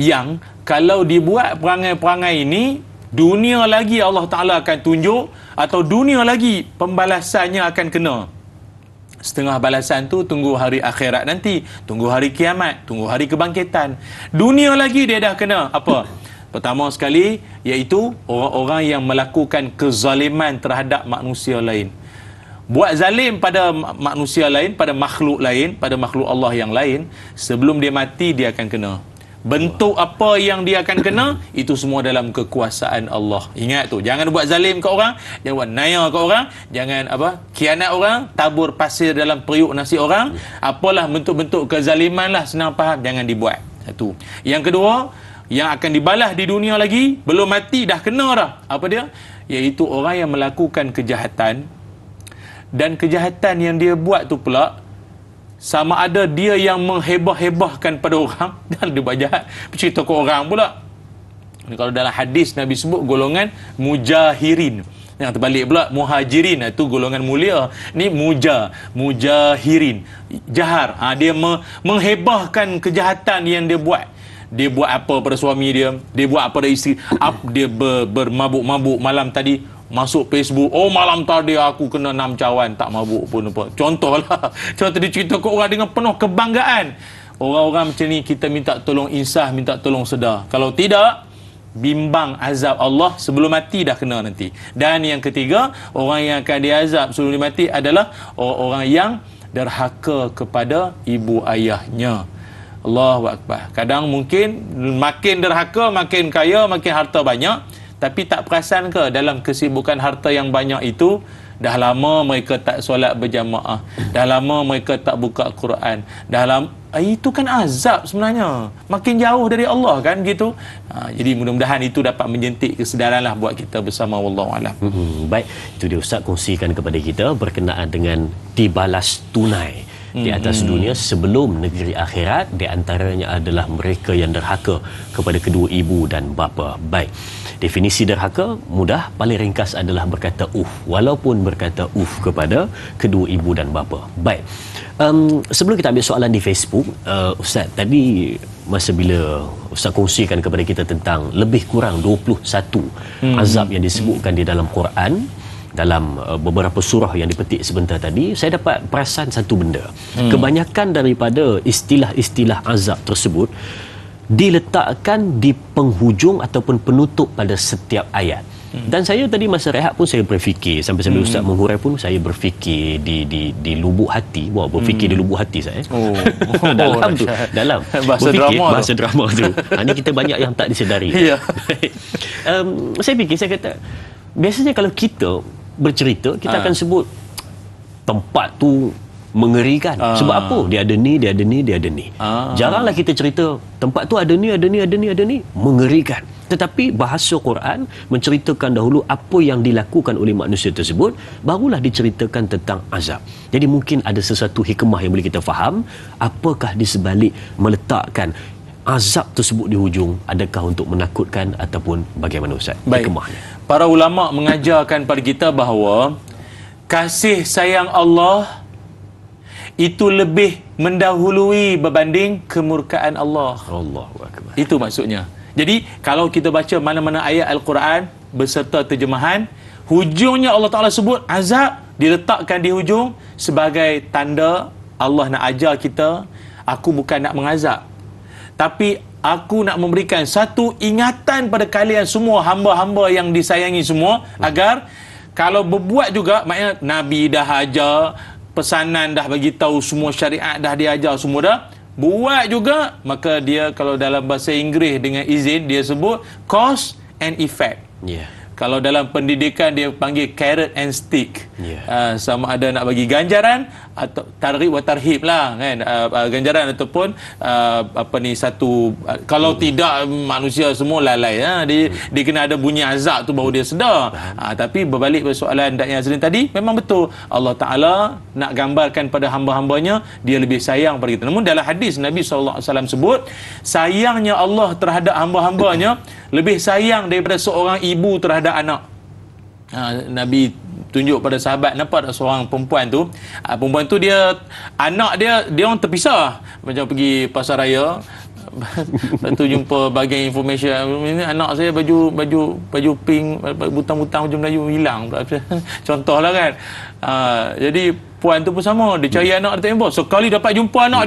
yang kalau dibuat perangai-perangai ini, dunia lagi Allah Ta'ala akan tunjuk, atau dunia lagi pembalasannya akan kena. Setengah balasan tu tunggu hari akhirat nanti, tunggu hari kiamat, tunggu hari kebangkitan. Dunia lagi dia dah kena apa? Pertama sekali, iaitu orang-orang yang melakukan kezaliman terhadap manusia lain. Buat zalim pada manusia lain, pada makhluk lain, pada makhluk Allah yang lain, sebelum dia mati dia akan kena. Bentuk apa yang dia akan kena, itu semua dalam kekuasaan Allah. Ingat tu, jangan buat zalim ke orang, jangan buat naya ke orang, jangan khianat orang, tabur pasir dalam periuk nasi orang. Apalah bentuk-bentuk kezaliman lah, senang faham, jangan dibuat. Satu. Yang kedua, yang akan dibalas di dunia lagi, belum mati dah kena dah. Apa dia? Iaitu orang yang melakukan kejahatan, dan kejahatan yang dia buat tu pula sama ada dia yang menghebah-hebahkan pada orang, dan dia buat jahat bercerita ke orang pula. Kalau dalam hadis Nabi sebut golongan mujahirin, yang terbalik pula muhajirin, itu golongan mulia. Ni mujahirin, jahar. Dia menghebahkan kejahatan yang dia buat. Dia buat apa pada suami dia, dia buat apa pada isteri, dia bermabuk-mabuk malam tadi, masuk Facebook, oh malam tadi aku kena 6 cawan, tak mabuk pun apa. Contohlah. Contoh dia cerita ke orang dengan penuh kebanggaan. Orang-orang macam ni kita minta tolong insaf, minta tolong sedar. Kalau tidak, bimbang azab Allah sebelum mati dah kena nanti. Dan yang ketiga, orang yang akan diazab sebelum dia mati adalah orang yang derhaka kepada ibu ayahnya. Allahu Akbar. Kadang mungkin makin derhaka, makin kaya, makin harta banyak, tapi tak perasan ke dalam kesibukan harta yang banyak itu, dah lama mereka tak solat berjamaah, dah lama mereka tak buka Quran, dah lama, itu kan azab sebenarnya, makin jauh dari Allah kan gitu. Jadi mudah-mudahan itu dapat menjentik kesedaran lah buat kita bersama. Wallahu a'lam. Baik, itu dia Ustaz kongsikan kepada kita berkenaan dengan dibalas tunai di atas dunia sebelum negeri akhirat. Di antaranya adalah mereka yang derhaka kepada kedua ibu dan bapa. Baik, definisi derhaka mudah, paling ringkas adalah berkata walaupun berkata kepada kedua ibu dan bapa. Baik, sebelum kita ambil soalan di Facebook, Ustaz, tadi masa bila Ustaz kongsikan kepada kita tentang lebih kurang 21 azab yang disebutkan di dalam Quran, dalam beberapa surah yang dipetik sebentar tadi, saya dapat perasan satu benda. Kebanyakan daripada istilah-istilah azab tersebut diletakkan di penghujung ataupun penutup pada setiap ayat. Dan saya tadi masa rehat pun saya berfikir, sambil Ustaz menghurai pun saya berfikir di lubuk hati. Berfikir di lubuk hati saya. Dalam bahasa drama tu. Ini kita banyak yang tak disedari. Saya fikir, saya kata, biasanya kalau kita bercerita, kita akan sebut tempat tu mengerikan. Sebab apa? Dia ada ni, dia ada ni, dia ada ni. Jaranglah kita cerita tempat tu ada ni, ada ni, ada ni, ada ni, mengerikan. Tetapi bahasa Quran menceritakan dahulu apa yang dilakukan oleh manusia tersebut, barulah diceritakan tentang azab. Jadi mungkin ada sesuatu hikmah yang boleh kita faham. Apakah di sebalik meletakkan azab tersebut di hujung? Adakah untuk menakutkan ataupun bagaimana, Ustaz? Hikmahnya. Para ulama mengajarkan pada kita bahawa kasih sayang Allah itu lebih mendahului berbanding kemurkaan Allah. Allahu Akbar. Itu maksudnya. Jadi kalau kita baca mana-mana ayat Al-Quran beserta terjemahan, hujungnya Allah Ta'ala sebut azab, diletakkan di hujung sebagai tanda Allah nak ajar kita, aku bukan nak mengazab, tapi aku nak memberikan satu ingatan pada kalian semua, hamba-hamba yang disayangi semua, agar kalau berbuat juga, maknanya Nabi dah ajar, pesanan dah bagi tahu semua, syariat dah diajar semua dah, buat juga, maka dia kalau dalam bahasa Inggeris dengan izin dia sebut cause and effect. Kalau dalam pendidikan dia panggil carrot and stick. Sama ada nak bagi ganjaran atau targhib wa tarhib lah kan, ganjaran ataupun satu kalau tidak manusia semua lalai dia kena ada bunyi azab tu baru dia sedar. Tapi berbalik pada soalan Datuk Azrin tadi, memang betul Allah Taala nak gambarkan pada hamba-hambanya dia lebih sayang pada kita. Namun dalam hadis Nabi SAW sebut sayangnya Allah terhadap hamba-hambanya lebih sayang daripada seorang ibu terhadap anak. Nabi tunjuk pada sahabat, nampak tak seorang perempuan tu, perempuan tu dia anak dia orang terpisah, macam pergi pasar raya. Lepas tu jumpa bagian information, ini anak saya baju pink, butang-butang baju Melayu hilang. Contohlah kan. Jadi puan tu pun sama, dia cari anak dia tak jumpa. Sekali dapat jumpa anak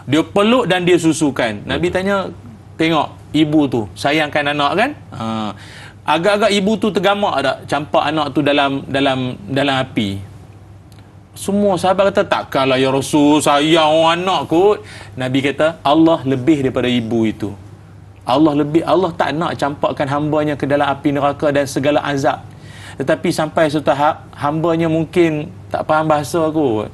dia peluk dan dia susukan. Nabi tanya, tengok ibu tu sayangkan anak kan? Agak-agak ibu tu tergamak tak campak anak tu dalam api. Semua sahabat kata, takkanlah ya Rasul, sayang orang anak kot. Nabi kata, Allah lebih daripada ibu itu. Allah tak nak campakkan hambanya ke dalam api neraka dan segala azab. Tetapi sampai satu tahap hambanya mungkin tak faham bahasa kot,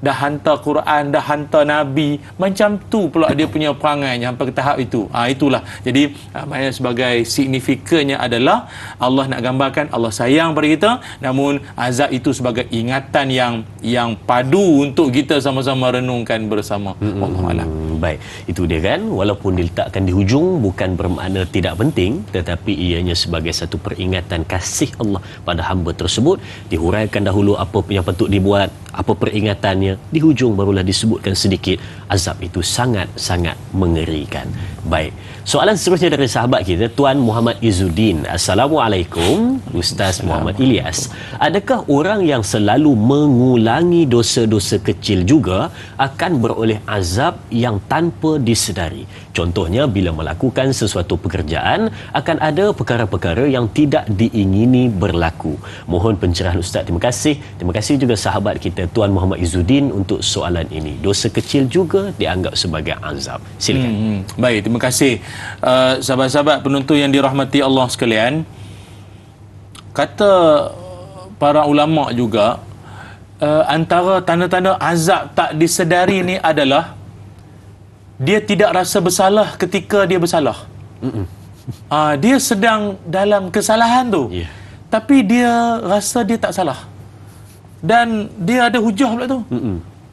dah hantar Quran, dah hantar Nabi, macam tu pula dia punya perangai sampai ke tahap itu. Itulah. Jadi maknanya sebagai signifikannya adalah Allah nak gambarkan Allah sayang pada kita, namun azab itu sebagai ingatan yang padu untuk kita sama-sama renungkan bersama. Wallahualam. Baik, itu dia kan, walaupun diletakkan di hujung bukan bermakna tidak penting, tetapi ianya sebagai satu peringatan kasih Allah pada hamba tersebut. Dihuraikan dahulu apa yang patut dibuat, apa peringatannya, di hujung barulah disebutkan sedikit azab itu sangat-sangat mengerikan. Baik, soalan seterusnya dari sahabat kita, Tuan Muhammad Izzuddin. Assalamualaikum Ustaz Muhammad Ilyas. Adakah orang yang selalu mengulangi dosa-dosa kecil juga akan beroleh azab yang tanpa disedari? Contohnya, bila melakukan sesuatu pekerjaan akan ada perkara-perkara yang tidak diingini berlaku. Mohon pencerahan Ustaz. Terima kasih. Terima kasih juga sahabat kita Tuan Muhammad Izzuddin untuk soalan ini. Dosa kecil juga dianggap sebagai azab. Silakan. Baik, terima kasih. Sahabat-sahabat penonton yang dirahmati Allah sekalian, kata para ulama juga, antara tanda-tanda azab tak disedari ni adalah dia tidak rasa bersalah ketika dia bersalah. Dia sedang dalam kesalahan tu, tapi dia rasa dia tak salah, dan dia ada hujah pula tu.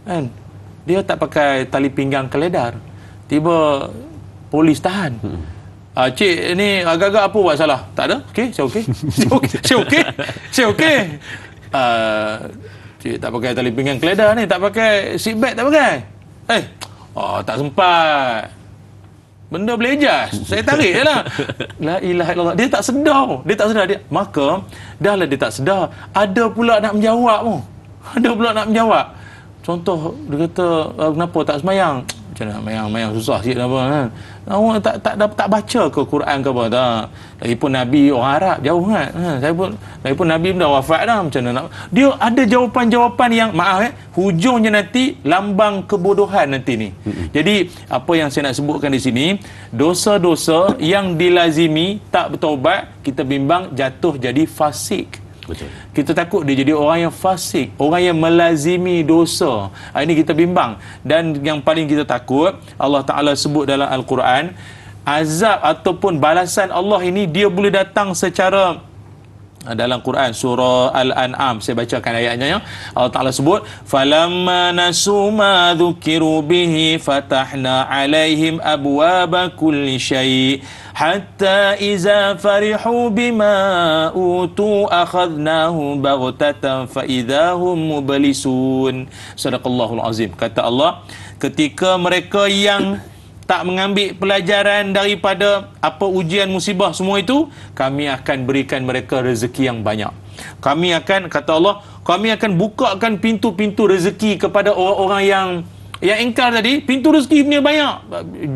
Kan? Dia tak pakai tali pinggang keledar, tiba polis tahan. Cik, ni agak-agak apa buat salah? Tak ada? Okey, saya okey. Saya okey. Cik tak pakai tali pinggang keledar ni, tak pakai seat belt, tak pakai. Tak sempat. Benda boleh adjust. Saya tarik je lah. La ilaha illallah. Dia tak sedar. Maka, dah lah dia tak sedar, ada pula nak menjawab. Contoh, dia kata, kenapa tak semayang? Macam mana mayang susah sikit apa kan? Awak tak baca ke Quran ke apa tak? Lagipun Nabi orang Arab jauh kan. Lagipun Nabi dah wafat dah, macam mana nak? Dia ada jawapan-jawapan yang hujungnya nanti lambang kebodohan nanti ni. Jadi apa yang saya nak sebutkan di sini, dosa-dosa yang dilazimi tak bertaubat, kita bimbang jatuh jadi fasik. Betul. Kita takut dia jadi orang yang fasik, orang yang melazimi dosa. Ini kita bimbang. Dan yang paling kita takut, Allah Ta'ala sebut dalam Al-Quran, azab ataupun balasan Allah ini dia boleh datang secara, dalam Quran surah Al-An'am, saya bacakan ayatnya ya. Allah Ta'ala sebut, falamma nasu ma dhukiru bihi fatahna alaihim abwaba kulli syai' hatta iza farihu bima utu akhadnahum baghtatan fa idahum mublisun. Sadaqallahul azim. Kata Allah, ketika mereka yang tak mengambil pelajaran daripada apa ujian musibah semua itu, kami akan berikan mereka rezeki yang banyak. Kami akan, kata Allah, kami akan bukakan pintu-pintu rezeki kepada orang-orang yang ingkar tadi. Pintu rezeki punya banyak,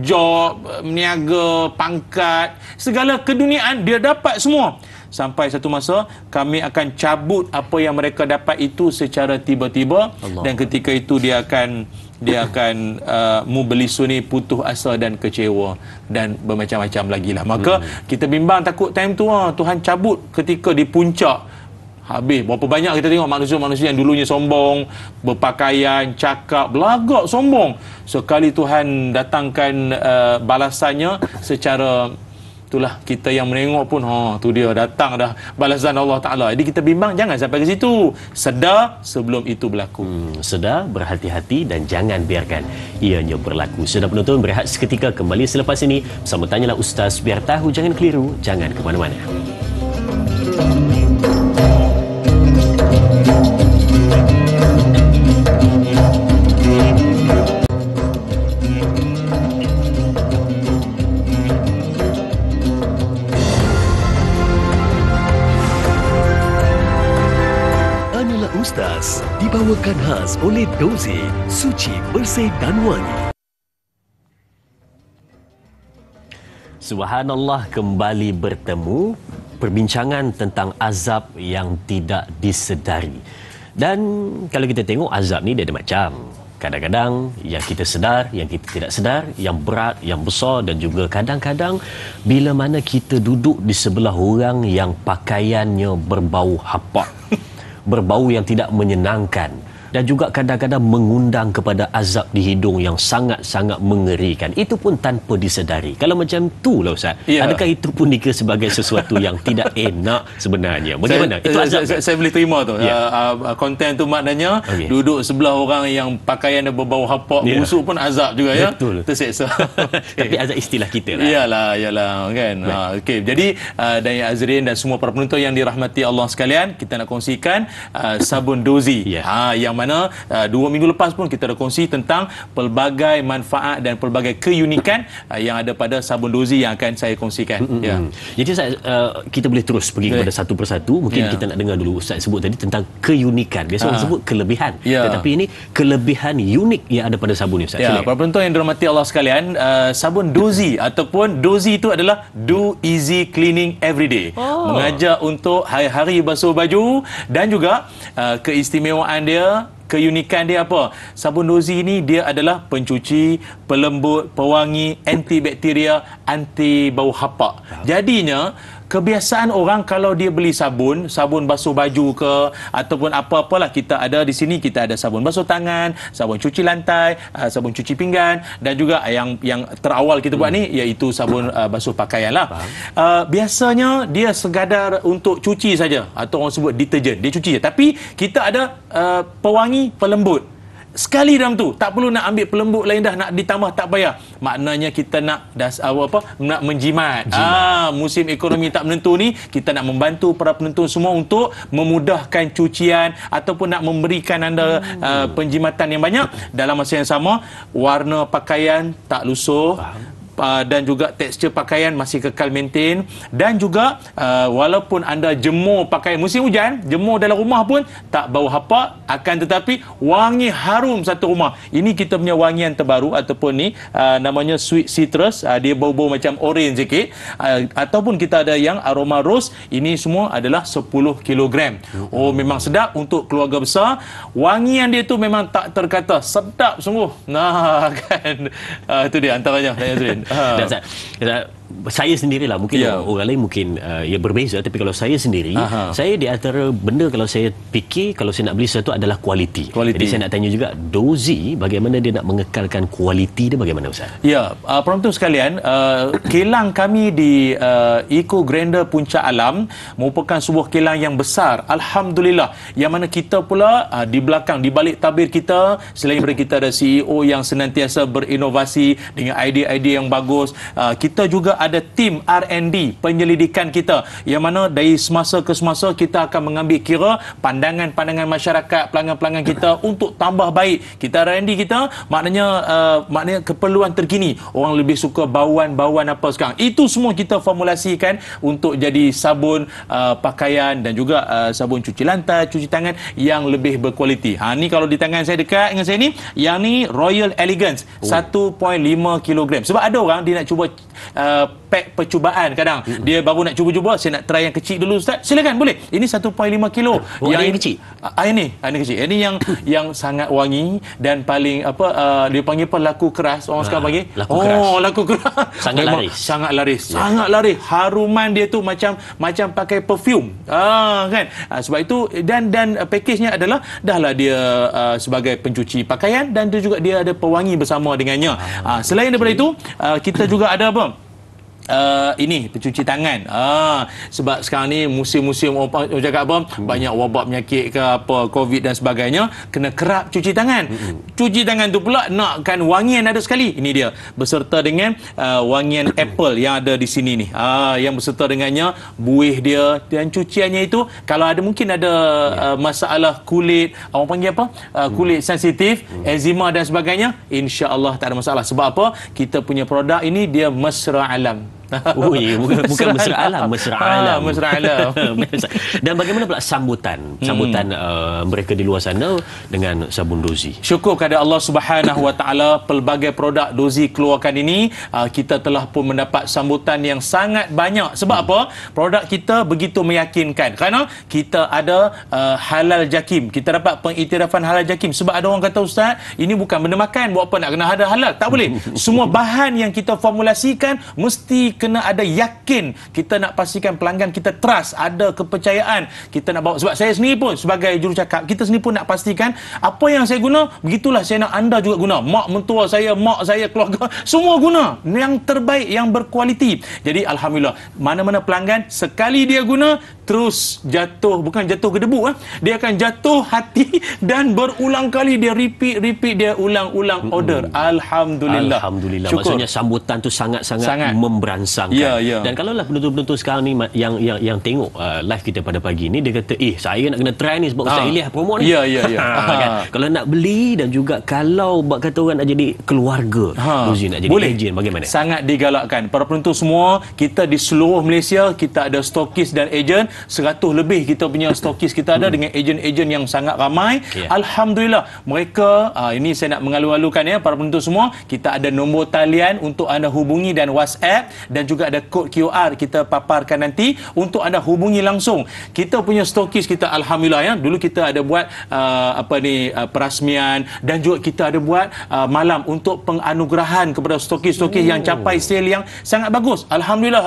job, meniaga, pangkat, segala keduniaan dia dapat semua. Sampai satu masa kami akan cabut apa yang mereka dapat itu secara tiba-tiba. Dan ketika itu dia akan mubelisuni, putus asa dan kecewa dan bermacam-macam lagi lah. Maka kita bimbang takut time tu Tuhan cabut ketika di puncak habis. Berapa banyak kita tengok manusia-manusia yang dulunya sombong, berpakaian, cakap, belagak sombong. Sekali Tuhan datangkan balasannya secara, itulah kita yang menengok pun, tu dia datang dah balasan Allah Ta'ala. Jadi kita bimbang jangan sampai ke situ. Sedar sebelum itu berlaku. Sedar, berhati-hati dan jangan biarkan ianya berlaku. Sudah penonton, berehat seketika, kembali selepas ini bersama Tanyalah Ustaz. Biar tahu, jangan keliru, jangan ke mana-mana. Ustaz dibawakan khas oleh Dozi, suci, bersih dan wangi. Subhanallah, kembali bertemu perbincangan tentang azab yang tidak disedari. Dan kalau kita tengok azab ni dia ada macam. Kadang-kadang yang kita sedar, yang kita tidak sedar, yang berat, yang besar, dan juga kadang-kadang bila mana kita duduk di sebelah orang yang pakaiannya berbau hapak, berbau yang tidak menyenangkan, dan juga kadang-kadang mengundang kepada azab di hidung yang sangat-sangat mengerikan. Itu pun tanpa disedari. Kalau macam tu lah Ustaz, adakah itu pun dikira sebagai sesuatu yang tidak enak sebenarnya? Bagaimana? Itu azab. Saya boleh terima tu. Konten tu maknanya duduk sebelah orang yang pakaian dia berbau hapak, busuk pun azab juga. Betul. Terseksa. Tapi azab istilah kita lah. Iyalah kan. Okey. Jadi dan Azrin dan semua para penonton yang dirahmati Allah sekalian, kita nak kongsikan sabun Dozi. Yang mana 2 minggu lepas pun kita dah kongsi tentang pelbagai manfaat dan pelbagai keunikan yang ada pada sabun Dozi yang akan saya kongsikan. Jadi Ustaz, kita boleh terus pergi kepada satu persatu. Mungkin kita nak dengar dulu Ustaz sebut tadi tentang keunikan. Biasa orang sebut kelebihan. Tetapi ini kelebihan unik yang ada pada sabun ni Ustaz. Para penonton yang dirahmati Allah sekalian, sabun Dozi ataupun Dozi itu adalah Do Easy Cleaning Everyday. Mengajak untuk hari-hari basuh baju, dan juga keistimewaan dia, keunikan dia apa? Sabun Dozi ini dia adalah pencuci, pelembut, pewangi, antibakteria, anti bau hapak. Jadinya kebiasaan orang kalau dia beli sabun basuh baju ke ataupun apa-apalah, kita ada di sini, kita ada sabun basuh tangan, sabun cuci lantai, sabun cuci pinggan, dan juga yang terawal kita buat ni iaitu sabun basuh pakaian lah. Biasanya dia sekadar untuk cuci saja, atau orang sebut deterjen, dia cuci je. Tapi kita ada pewangi, pelembut. Sekali dalam tu, tak perlu nak ambil pelembut lain dah, nak ditambah tak payah. Maknanya kita nak nak menjimat. Musim ekonomi tak menentu ni, kita nak membantu para penonton semua untuk memudahkan cucian ataupun nak memberikan anda penjimatan yang banyak. Dalam masa yang sama, warna pakaian tak lusuh, dan juga tekstur pakaian masih kekal maintain, dan juga walaupun anda jemur pakaian musim hujan, jemur dalam rumah pun tak bau hapak, akan tetapi wangi harum satu rumah. Ini kita punya wangian terbaru ataupun ni namanya sweet citrus, dia bau-bau macam orange sikit, ataupun kita ada yang aroma rose. Ini semua adalah 10 kg. Memang sedap untuk keluarga besar. Wangian dia tu memang tak terkata, sedap sungguh. Kan itu dia antaranya. Saya sendirilah, mungkin orang lain mungkin ia berbeza, tapi kalau saya sendiri, saya di antara benda kalau saya fikir, kalau saya nak beli sesuatu adalah kualiti. Jadi saya nak tanya juga Dozi, bagaimana dia nak mengekalkan kualiti dia, bagaimana Ustaz? Penonton sekalian, kilang kami di Eco Grander Puncak Alam merupakan sebuah kilang yang besar, alhamdulillah, yang mana kita pula di belakang, di balik tabir kita, selain daripada kita ada CEO yang senantiasa berinovasi dengan idea-idea yang bagus, kita juga ada tim R&D penyelidikan kita, yang mana dari semasa ke semasa kita akan mengambil kira pandangan-pandangan masyarakat, pelanggan-pelanggan kita untuk tambah baik. Kita R&D kita maknanya keperluan terkini. Orang lebih suka bauan-bauan apa sekarang. Itu semua kita formulasikan untuk jadi sabun pakaian dan juga sabun cuci lantai, cuci tangan yang lebih berkualiti. Ni kalau di tangan saya dekat dengan saya ni, yang ni Royal Elegance 1.5 kg. Sebab ada orang dia nak cuba pack percubaan kadang. Dia baru nak cuba-cuba, saya nak try yang kecil dulu Ustaz. Silakan, boleh. Ini 1.5 kilo. Yang kecil. Ini kecil. Ini yang sangat wangi dan paling dia panggil apa, laku keras. Orang sekarang panggil. Laku keras. Sangat laris. Sangat laris. Sangat laris. Haruman dia tu macam pakai perfume. Kan? Sebab itu dan package-nya adalah dahlah dia sebagai pencuci pakaian dan dia juga ada pewangi bersama dengannya. Selain daripada itu, kita juga ada apa? Ini pencuci tangan. Sebab sekarang ni musim-musim orang cakap apa, banyak wabak penyakit ke apa, COVID dan sebagainya, kena kerap cuci tangan. Cuci tangan tu pula nakkan wangian ada sekali. Ini dia beserta dengan wangian apple yang ada di sini ni. Yang beserta dengannya buih dia dan cuciannya itu kalau ada mungkin ada masalah kulit, orang panggil apa? Kulit sensitif, eczema dan sebagainya, insya-Allah tak ada masalah. Sebab apa? Kita punya produk ini dia mesra alam. Bukan mesra alam, mesra alam. Mesra alam. Dan bagaimana pula sambutan mereka di luar sana dengan sabun Dozi? Syukur kepada Allah Subhanahu Wa Taala, pelbagai produk Dozi keluarkan ini kita telah pun mendapat sambutan yang sangat banyak. Sebab apa? Produk kita begitu meyakinkan kerana kita ada halal jakim. Kita dapat pengiktirafan halal jakim. Sebab ada orang kata, Ustaz, ini bukan benda makan, buat apa nak kena ada halal? Tak boleh. Semua bahan yang kita formulasikan mesti kena ada yakin. Kita nak pastikan pelanggan kita trust, ada kepercayaan. Kita nak bawa, sebab saya sendiri pun sebagai jurucakap, kita sendiri pun nak pastikan apa yang saya guna, begitulah saya nak anda juga guna. Mak mentua saya, mak saya, keluarga, semua guna yang terbaik, yang berkualiti. Jadi alhamdulillah, mana-mana pelanggan sekali dia guna, terus jatuh, bukan jatuh ke debu, dia akan jatuh hati dan berulang kali dia repeat, dia ulang-ulang order. Alhamdulillah. Syukur. Maksudnya sambutan tu sangat memberansangkan. Dan kalaulah penonton-penonton sekarang ni yang tengok live kita pada pagi ni, dia kata, saya nak kena try ni sebab Ustaz Ilyas promo ni. Kan? Kalau nak beli dan juga kalau kata orang nak jadi keluarga Dozi, nak jadi ejen, bagaimana? Sangat digalakkan. Para penonton semua, kita di seluruh Malaysia, kita ada stokis dan ejen 100 lebih kita punya stokis kita ada dengan ejen-ejen yang sangat ramai. Alhamdulillah, mereka ini saya nak mengalu-alukan para penonton semua, kita ada nombor talian untuk anda hubungi dan WhatsApp, dan juga ada kod QR kita paparkan nanti untuk anda hubungi langsung. Kita punya stokis kita alhamdulillah dulu kita ada buat perasmian dan juga kita ada buat malam untuk penganugerahan kepada stokis-stokis yang capai sale yang sangat bagus. Alhamdulillah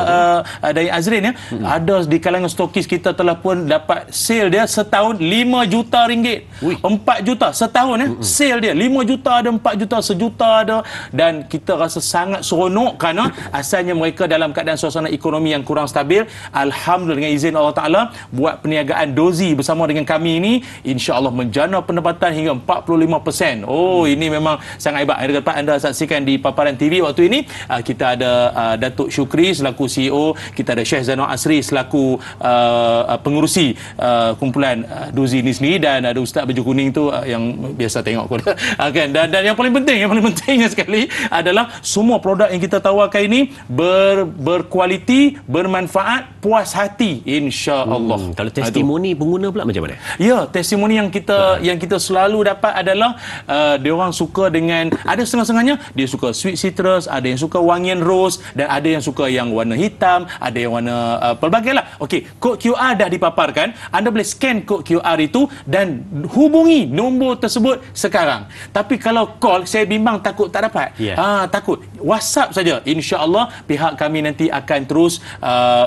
dari Azrin ada di kalangan stokis kita telah pun dapat sale dia setahun 5 juta ringgit. 4 juta setahun sale dia 5 juta ada, 4 juta, sejuta ada, dan kita rasa sangat seronok kerana asalnya mereka dalam keadaan suasana ekonomi yang kurang stabil. Alhamdulillah dengan izin Allah Ta'ala, buat perniagaan Dozi bersama dengan kami ini, insya-Allah menjana pendapatan hingga 45%. Ini memang sangat hebat. Ada dapat anda saksikan di paparan TV waktu ini. Kita ada Datuk Syukri selaku CEO, kita ada Syekh Zainal Asri selaku pengurusi kumpulan Dozi ini sendiri, dan ada Ustaz baju kuning tu yang biasa tengok pun. Kan? Dan yang paling pentingnya sekali adalah semua produk yang kita tawarkan ini berkualiti, bermanfaat, puas hati, insya-Allah. Kalau testimoni pengguna pula macam mana? Ya, testimoni yang kita selalu dapat adalah dia orang suka dengan, ada setengah-setengahnya dia suka sweet citrus, ada yang suka wangian rose, dan ada yang suka yang warna hitam, ada yang warna pelbagailah. Okey, kod QR dah dipaparkan, anda boleh scan kod QR itu dan hubungi nombor tersebut sekarang. Tapi kalau call, saya bimbang takut tak dapat. Takut. WhatsApp saja, insya-Allah pihak kami nanti akan terus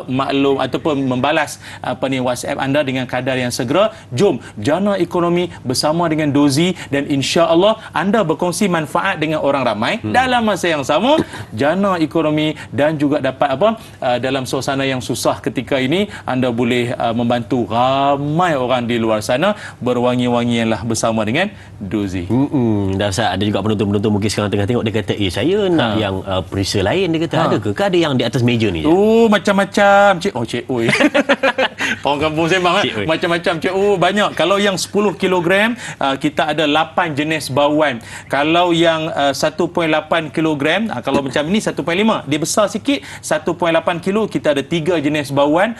maklum ataupun membalas WhatsApp anda dengan kadar yang segera. Jom jana ekonomi bersama dengan Dozi, dan insya-Allah anda berkongsi manfaat dengan orang ramai dalam masa yang sama, jana ekonomi, dan juga dapat dalam suasana yang susah ketika ini anda boleh membantu ramai orang di luar sana berwangi-wangianlah bersama dengan Dozi. Dan ada juga penonton-penonton mungkin sekarang tengah tengok, dia kata saya nak yang perisa lain, dia kata adakah ada yang di atas meja ni? Macam-macam cik oi. Orang kampung sembang macam-macam cik banyak. Kalau yang 10 kg kita ada 8 jenis bauan. Kalau yang 1.8 kg, kalau macam ni 1.5, dia besar sikit 1.8 kg, kita ada 3 jenis bauan.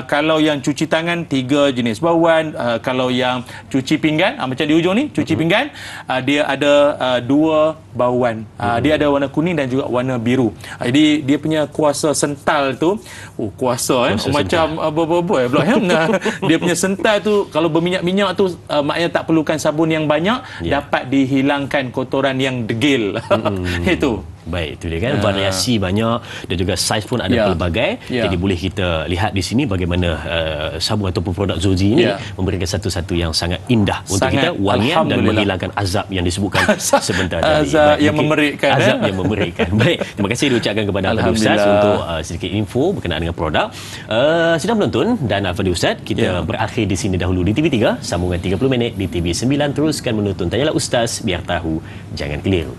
Kalau yang cuci tangan 3 jenis bauan. Kalau yang cuci pinggan macam di ujung ni, cuci pinggan dia ada 2 bauan. Dia ada warna kuning dan juga warna biru. Jadi dia punya kuasa sental tu, kuasa macam apa-apa pula dia punya sental tu kalau berminyak-minyak tu maknanya tak perlukan sabun yang banyak, dapat dihilangkan kotoran yang degil. Itu. Baik, itu dia kan, variasi banyak dan juga saiz pun ada pelbagai. Jadi boleh kita lihat di sini bagaimana sabun ataupun produk Zozi ini memberikan satu-satu yang sangat indah untuk kita, wangian dan menghilangkan azab yang disebutkan sebentar tadi. Azab yang memerikkan. Azab yang memerikkan. Baik, terima kasih diucapkan kepada Al-Fadhil Ustaz untuk sedikit info berkenaan dengan produk. Sidang penonton dan Al-Fadhil Ustaz, kita berakhir di sini dahulu di TV3, sambungan 30 minit di TV9 teruskan menonton Tanyalah Ustaz, biar tahu jangan keliru.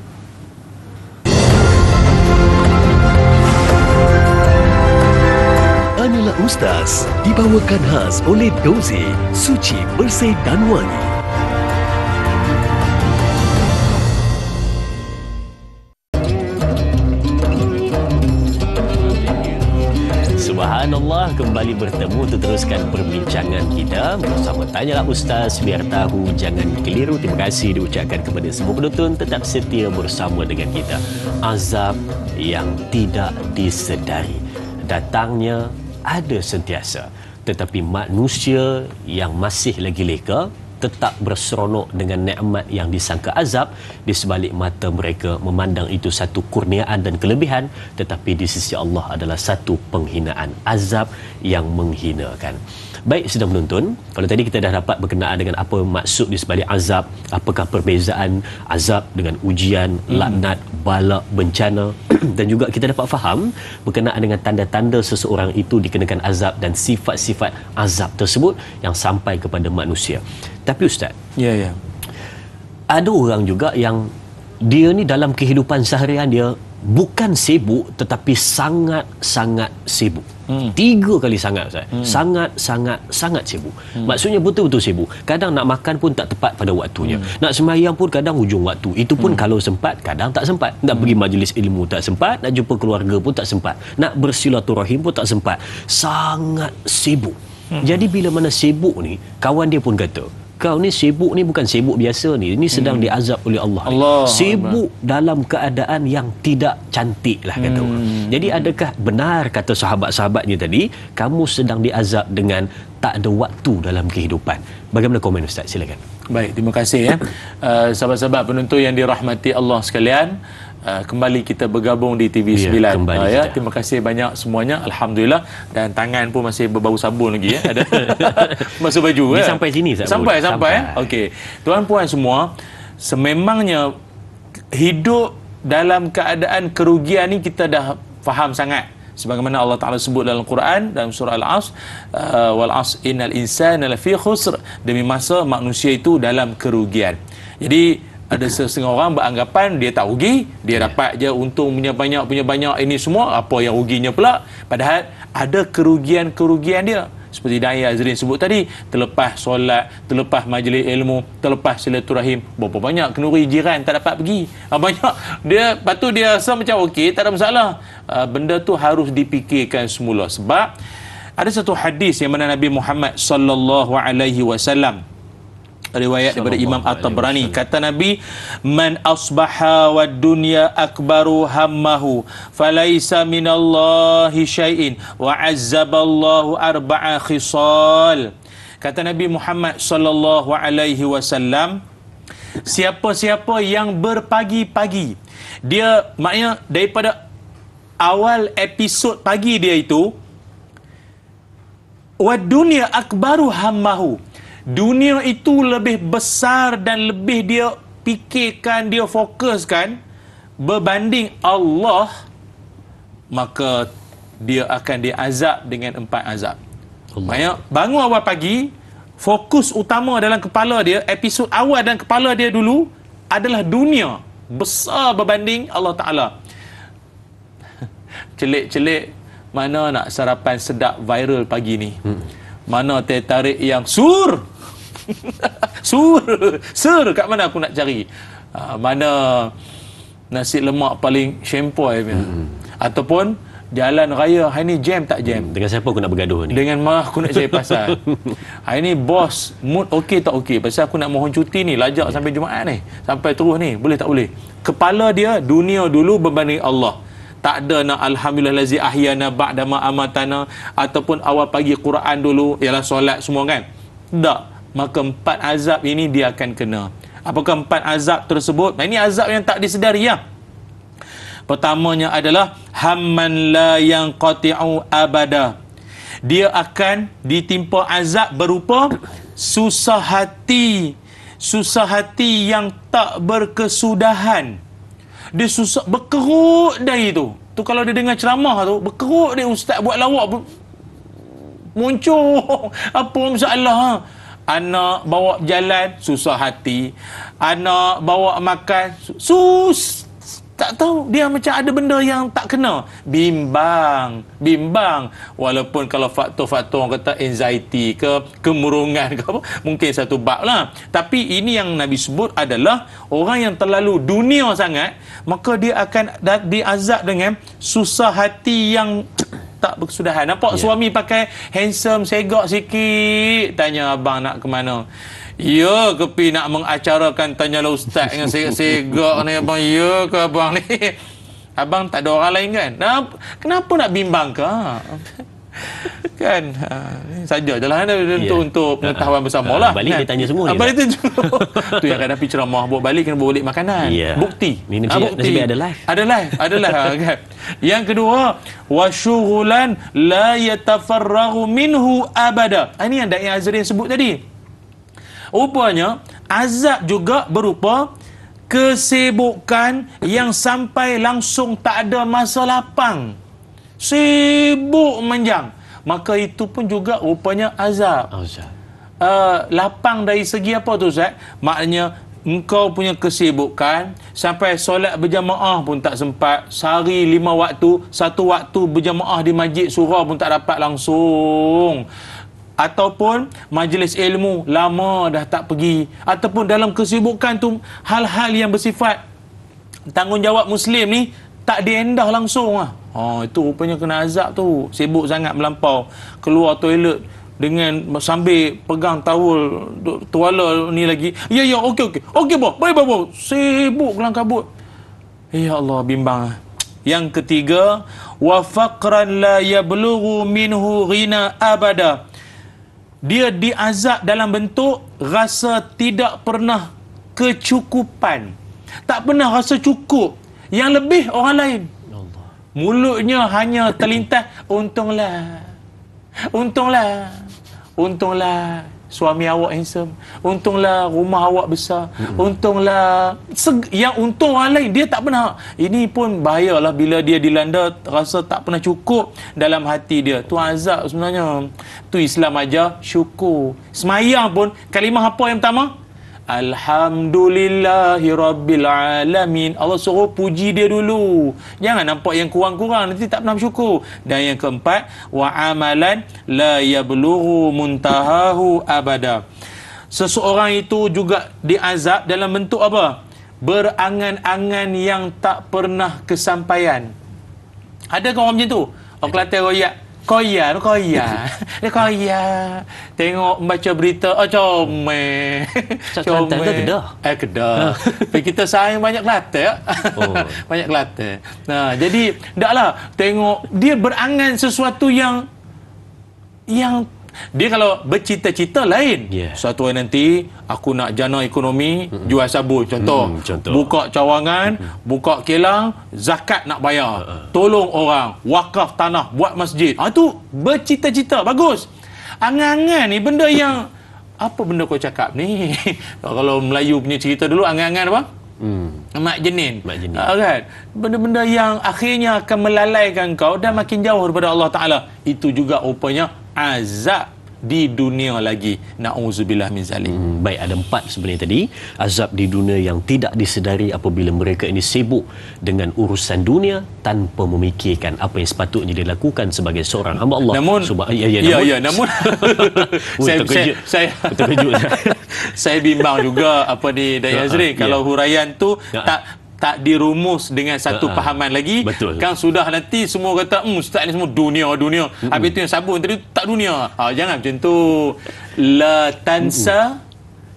Tanyalah Ustaz dibawakan khas oleh Dozi, suci, bersih dan wangi. Subhanallah, kembali bertemu untuk teruskan perbincangan kita bersama Tanyalah Ustaz, biar tahu jangan keliru. Terima kasih diucapkan kepada semua penonton tetap setia bersama dengan kita. Azab yang tidak disedari datangnya ada sentiasa, tetapi manusia yang masih lagi leka tetap berseronok dengan nikmat yang disangka azab. Di sebalik mata mereka memandang itu satu kurniaan dan kelebihan, tetapi di sisi Allah adalah satu penghinaan, azab yang menghinakan. Baik, sedang menonton, kalau tadi kita dah dapat berkenaan dengan apa maksud di sebalik azab, apakah perbezaan azab dengan ujian, laknat, bala, bencana dan juga kita dapat faham berkenaan dengan tanda-tanda seseorang itu dikenakan azab dan sifat-sifat azab tersebut yang sampai kepada manusia. Tapi Ustaz, ada orang juga yang dia ni dalam kehidupan seharian dia bukan sibuk tetapi sangat-sangat sibuk. 3 kali sangat Ustaz. Sangat sibuk. Maksudnya betul-betul sibuk. Kadang nak makan pun tak tepat pada waktunya. Nak sembahyang pun kadang hujung waktu. Itu pun kalau sempat, kadang tak sempat. Nak pergi majlis ilmu tak sempat, nak jumpa keluarga pun tak sempat. Nak bersilaturahim pun tak sempat. Sangat sibuk. Jadi bila mana sibuk ni, kawan dia pun kata, kau ni sibuk ni bukan sibuk biasa ni, ini sedang diazab oleh Allah. Sibuk dalam keadaan yang tidak cantik lah kata orang. Jadi adakah benar kata sahabat-sahabatnya tadi, kamu sedang diazab dengan tak ada waktu dalam kehidupan? Bagaimana komen Ustaz? Silakan. Baik, terima kasih sahabat-sahabat penonton yang dirahmati Allah sekalian. Kembali kita bergabung di TV9 terima kasih banyak semuanya, alhamdulillah, dan tangan pun masih berbau sabun lagi ada basuh baju sampai sini sampai okey, tuan puan semua, sememangnya hidup dalam keadaan kerugian ni kita dah faham sangat, sebagaimana Allah Taala sebut dalam Quran dalam surah Al-Asr, wal asr innal insana lafi khusr, demi masa manusia itu dalam kerugian. Jadi ada setengah orang beranggapan dia tak rugi, dia dapat je untung punya banyak ini semua, apa yang ruginya pula, padahal ada kerugian dia. Seperti Daya Azrin sebut tadi, terlepas solat, terlepas majlis ilmu, terlepas silaturahim, berapa banyak kenduri jiran tak dapat pergi. Banyak dia patut dia rasa macam okey, tak ada masalah. Benda tu harus dipikirkan semula, sebab ada satu hadis yang mana Nabi Muhammad sallallahu alaihi wasallam, riwayat daripada Imam At-Tabrani, kata Nabi, man asbaha wad dunya akbaru hammahu falaisa minallahi syai'in wa azzaballahu arba'a khisal. Kata Nabi Muhammad sallallahu alaihi wasallam, siapa-siapa yang berpagi-pagi, dia maknanya daripada awal episod pagi dia itu, wad dunya akbaru hammahu, dunia itu lebih besar dan lebih dia fikirkan, dia fokuskan berbanding Allah, maka dia akan diazab dengan 4 azab. Maksudnya bangun awal pagi, fokus utama dalam kepala dia, episod awal dalam kepala dia dulu adalah dunia, besar berbanding Allah Ta'ala. Celik-celik mana nak sarapan sedap viral pagi ni, mana teh tarik yang sur kat mana aku nak cari, mana nasi lemak paling sempoi ataupun jalan raya hari ni jam tak jam. Dengan siapa aku nak bergaduh ni? Dengan mak aku nak cari pasal. Hari ni bos mood okey tak okey pasal aku nak mohon cuti ni, lajak sampai Jumaat ni, sampai terus ni, boleh tak boleh? Kepala dia dunia dulu berbanding Allah. Tak ada nak alhamdulillahillazi ahyana ba'da ma amatana ataupun awal pagi Quran dulu, ialah solat semua kan. Tak. Maka 4 azab ini dia akan kena. Apakah 4 azab tersebut? Nah, ini azab yang tak disedari ya. Pertamanya adalah hamman la yanqati'u abada. Dia akan ditimpa azab berupa susah hati. Susah hati yang tak berkesudahan. Dia susah, berkerut dari tu. Tu kalau dia dengar ceramah tu, berkerut dia, ustaz buat lawak muncul. Apa masalah? Anak bawa berjalan, susah hati. Anak bawa makan, tak tahu, dia macam ada benda yang tak kena. Bimbang. Walaupun kalau faktor-faktor orang kata anxiety ke, kemurungan ke apa, mungkin satu bab lah. Tapi ini yang Nabi sebut adalah orang yang terlalu dunia sangat, maka dia akan diazab dengan susah hati yang tak berkesudahan. Nampak suami pakai handsome, segak sikit, tanya abang nak ke mana? Ya ke pi nak mengacarakan, tanyalah ustaz dengan segak-segak ni abang, ya ke abang ni? Abang tak ada orang lain kan? Kenapa nak bimbang ke? Kan saja jelah untuk pengetahuan bersama lah. Balik kan? dia tanya semua ni. Balik tu tu yang akan dapat ceramah bawa balik kena bawa balik makanan. Bukti. Ni bukti ada live. Ada live kan. Yang kedua, wasyughulan la yatafarraghu minhu abada. Ini yang Dai Azrin sebut tadi. Rupanya azab juga berupa kesibukan yang sampai langsung tak ada masa lapang. Sibuk menjang. Maka itu pun juga rupanya azab. Lapang dari segi apa tu Ustaz? Maknanya engkau punya kesibukan sampai solat berjamaah pun tak sempat. Sehari 5 waktu, 1 waktu berjamaah di masjid surau pun tak dapat langsung. Ataupun majlis ilmu lama dah tak pergi. Ataupun dalam kesibukan tu hal-hal yang bersifat tanggungjawab Muslim ni tak diendah langsung lah. Itu rupanya kena azab tu. Sibuk sangat melampau. Keluar toilet dengan sambil pegang towel tuala ni lagi. Ya okey boh. Boleh boh. Sibuk kelang kabut. Ya Allah, bimbang. Yang ketiga, wa faqran la yablughu minhu ghina abada. Dia diazab dalam bentuk rasa tidak pernah kecukupan. Tak pernah rasa cukup. Yang lebih orang lain. Mulutnya hanya terlintas, untunglah suami awak handsome, untunglah rumah awak besar, untunglah yang untung orang lain dia tak pernah. Ini pun bahayalah bila dia dilanda rasa tak pernah cukup dalam hati dia. Tu azab sebenarnya. Tu Islam ajar syukur. Semayang pun kalimah apa yang pertama? Alhamdulillahi Rabbil Alamin. Allah suruh puji dia dulu. Jangan nampak yang kurang-kurang, nanti tak pernah bersyukur. Dan yang keempat, wa amalan la yablughu muntahahu abada. Seseorang itu juga diazab dalam bentuk apa? Berangan-angan yang tak pernah kesampaian. Adakah orang macam tu? Orang Kelantan royak. Koya. Dia koya. Tengok membaca berita, comel. Kelantan ke Kedah? Kedah. Tapi kita sayang banyak Kelantan. Banyak Kelantan. Nah, jadi taklah tengok dia berangan sesuatu yang dia kalau bercita-cita lain. Suatu hari nanti aku nak jana ekonomi, jual sabun contoh. Buka cawangan, buka kilang, zakat nak bayar. Tolong orang, wakaf tanah, buat masjid. Itu bercita-cita, bagus. Angan-angan ni benda yang apa benda kau cakap ni? Kalau Melayu punya cerita dulu, angan-angan apa? Mak jenin. Kan? Benda-benda yang akhirnya akan melalaikan kau dan makin jauh daripada Allah Ta'ala. Itu juga rupanya azab di dunia lagi. Na'udzubillah min zalik. Baik, ada 4 sebenarnya tadi. Azab di dunia yang tidak disedari apabila mereka ini sibuk dengan urusan dunia tanpa memikirkan apa yang sepatutnya dilakukan sebagai seorang hamba Allah. Namun namun saya bimbang juga apa ni Dai Azrin. Kalau huraian tu tak dirumus dengan satu fahaman lagi, betul. kan sudah nanti semua kata ustaz ni semua dunia. Habis tu yang sabun tadi tak dunia. Jangan macam tu. La tansa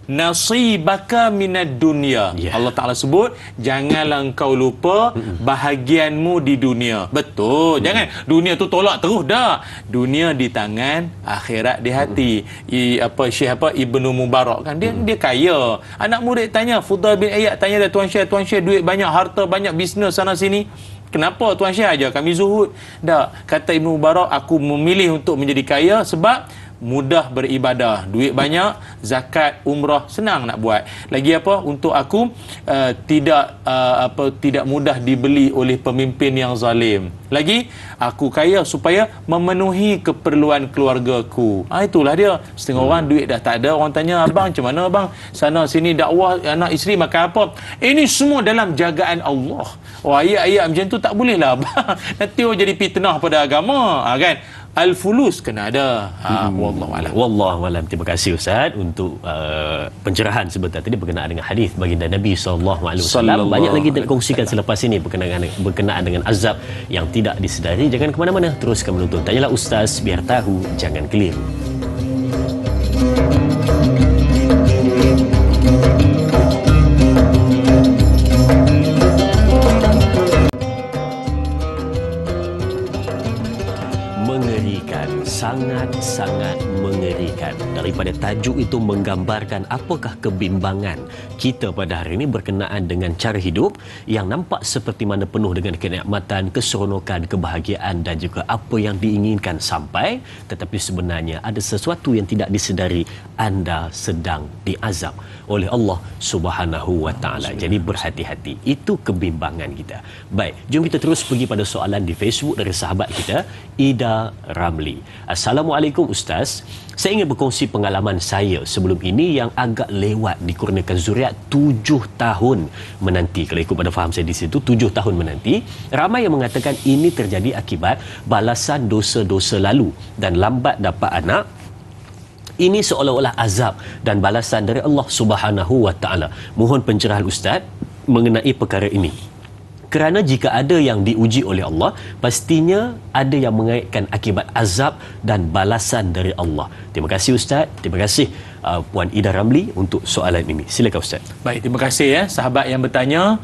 nasibaka minad dunya. Allah Ta'ala sebut, janganlah engkau lupa bahagianmu di dunia. Betul. Jangan dunia tu tolak terus dah. Dunia di tangan, akhirat di hati. Syekh Ibnu Mubarak kan, dia kaya. Anak murid tanya, Fudail bin Iyad tanya dah, Tuan Syekh duit banyak, harta banyak, bisnes sana sini, kenapa Tuan Syekh ajar kami zuhud? Tak. Kata Ibnu Mubarak, aku memilih untuk menjadi kaya sebab mudah beribadah, duit banyak, zakat, umrah senang nak buat. Lagi apa? Untuk aku tidak mudah dibeli oleh pemimpin yang zalim. Lagi, aku kaya supaya memenuhi keperluan keluargaku. Itulah dia. Setengah orang duit dah tak ada, orang tanya, abang macam mana abang? Sana sini dakwah, anak isteri makan apa? Ini semua dalam jagaan Allah. Ayat-ayat macam tu tak boleh lah abang. Nanti orang jadi fitnah pada agama, kan? Al-fulus kena ada. Wallahualam. Wallahualam. Terima kasih Ustaz untuk pencerahan sebentar tadi berkenaan dengan hadis baginda Nabi SAW. Banyak lagi kita kongsikan selepas ini berkenaan dengan azab yang tidak disedari. Jangan ke mana-mana, teruskan menonton Tanyalah Ustaz, biar tahu jangan keliru. Sangat-sangat mengerikan. Daripada tajuk itu menggambarkan apakah kebimbangan kita pada hari ini berkenaan dengan cara hidup yang nampak seperti mana penuh dengan kenikmatan, keseronokan, kebahagiaan dan juga apa yang diinginkan sampai, tetapi sebenarnya ada sesuatu yang tidak disedari, anda sedang diazab oleh Allah Subhanahu wa taala. Jadi berhati-hati. Itu kebimbangan kita. Baik, jom kita terus pergi pada soalan di Facebook dari sahabat kita, Ida Ramli. Assalamualaikum Ustaz. Saya ingin berkongsi pengalaman saya sebelum ini yang agak lewat dikurniakan zuriat 7 tahun menanti. Kalau ikut pada faham saya di situ 7 tahun menanti. Ramai yang mengatakan ini terjadi akibat balasan dosa-dosa lalu dan lambat dapat anak. Ini seolah-olah azab dan balasan dari Allah Subhanahu wa taala. Mohon pencerahan Ustaz mengenai perkara ini. Kerana jika ada yang diuji oleh Allah, pastinya ada yang mengaitkan akibat azab dan balasan dari Allah. Terima kasih Ustaz. Terima kasih Puan Ida Ramli untuk soalan ini. Silakan Ustaz. Baik, terima kasih sahabat yang bertanya.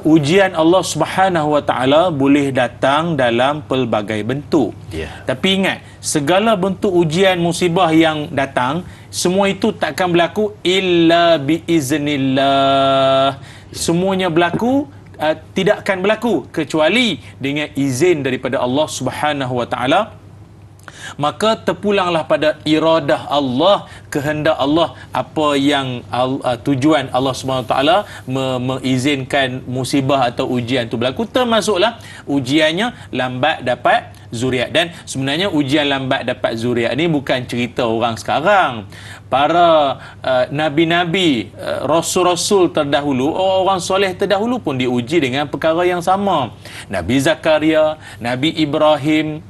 Ujian Allah Subhanahu wa taala boleh datang dalam pelbagai bentuk. Tapi ingat, segala bentuk ujian musibah yang datang, semua itu takkan berlaku illa biiznillah. Semuanya berlaku, tidak akan berlaku kecuali dengan izin daripada Allah Subhanahu wa taala. Maka terpulanglah pada iradah Allah, kehendak Allah, apa yang tujuan Allah Subhanahu wa taala mengizinkan musibah atau ujian itu berlaku, termasuklah ujiannya lambat dapat zuriat. Dan sebenarnya ujian lambat dapat zuriat ni bukan cerita orang sekarang. Para nabi-nabi, rasul-rasul terdahulu, orang soleh terdahulu pun diuji dengan perkara yang sama. Nabi Zakaria, Nabi Ibrahim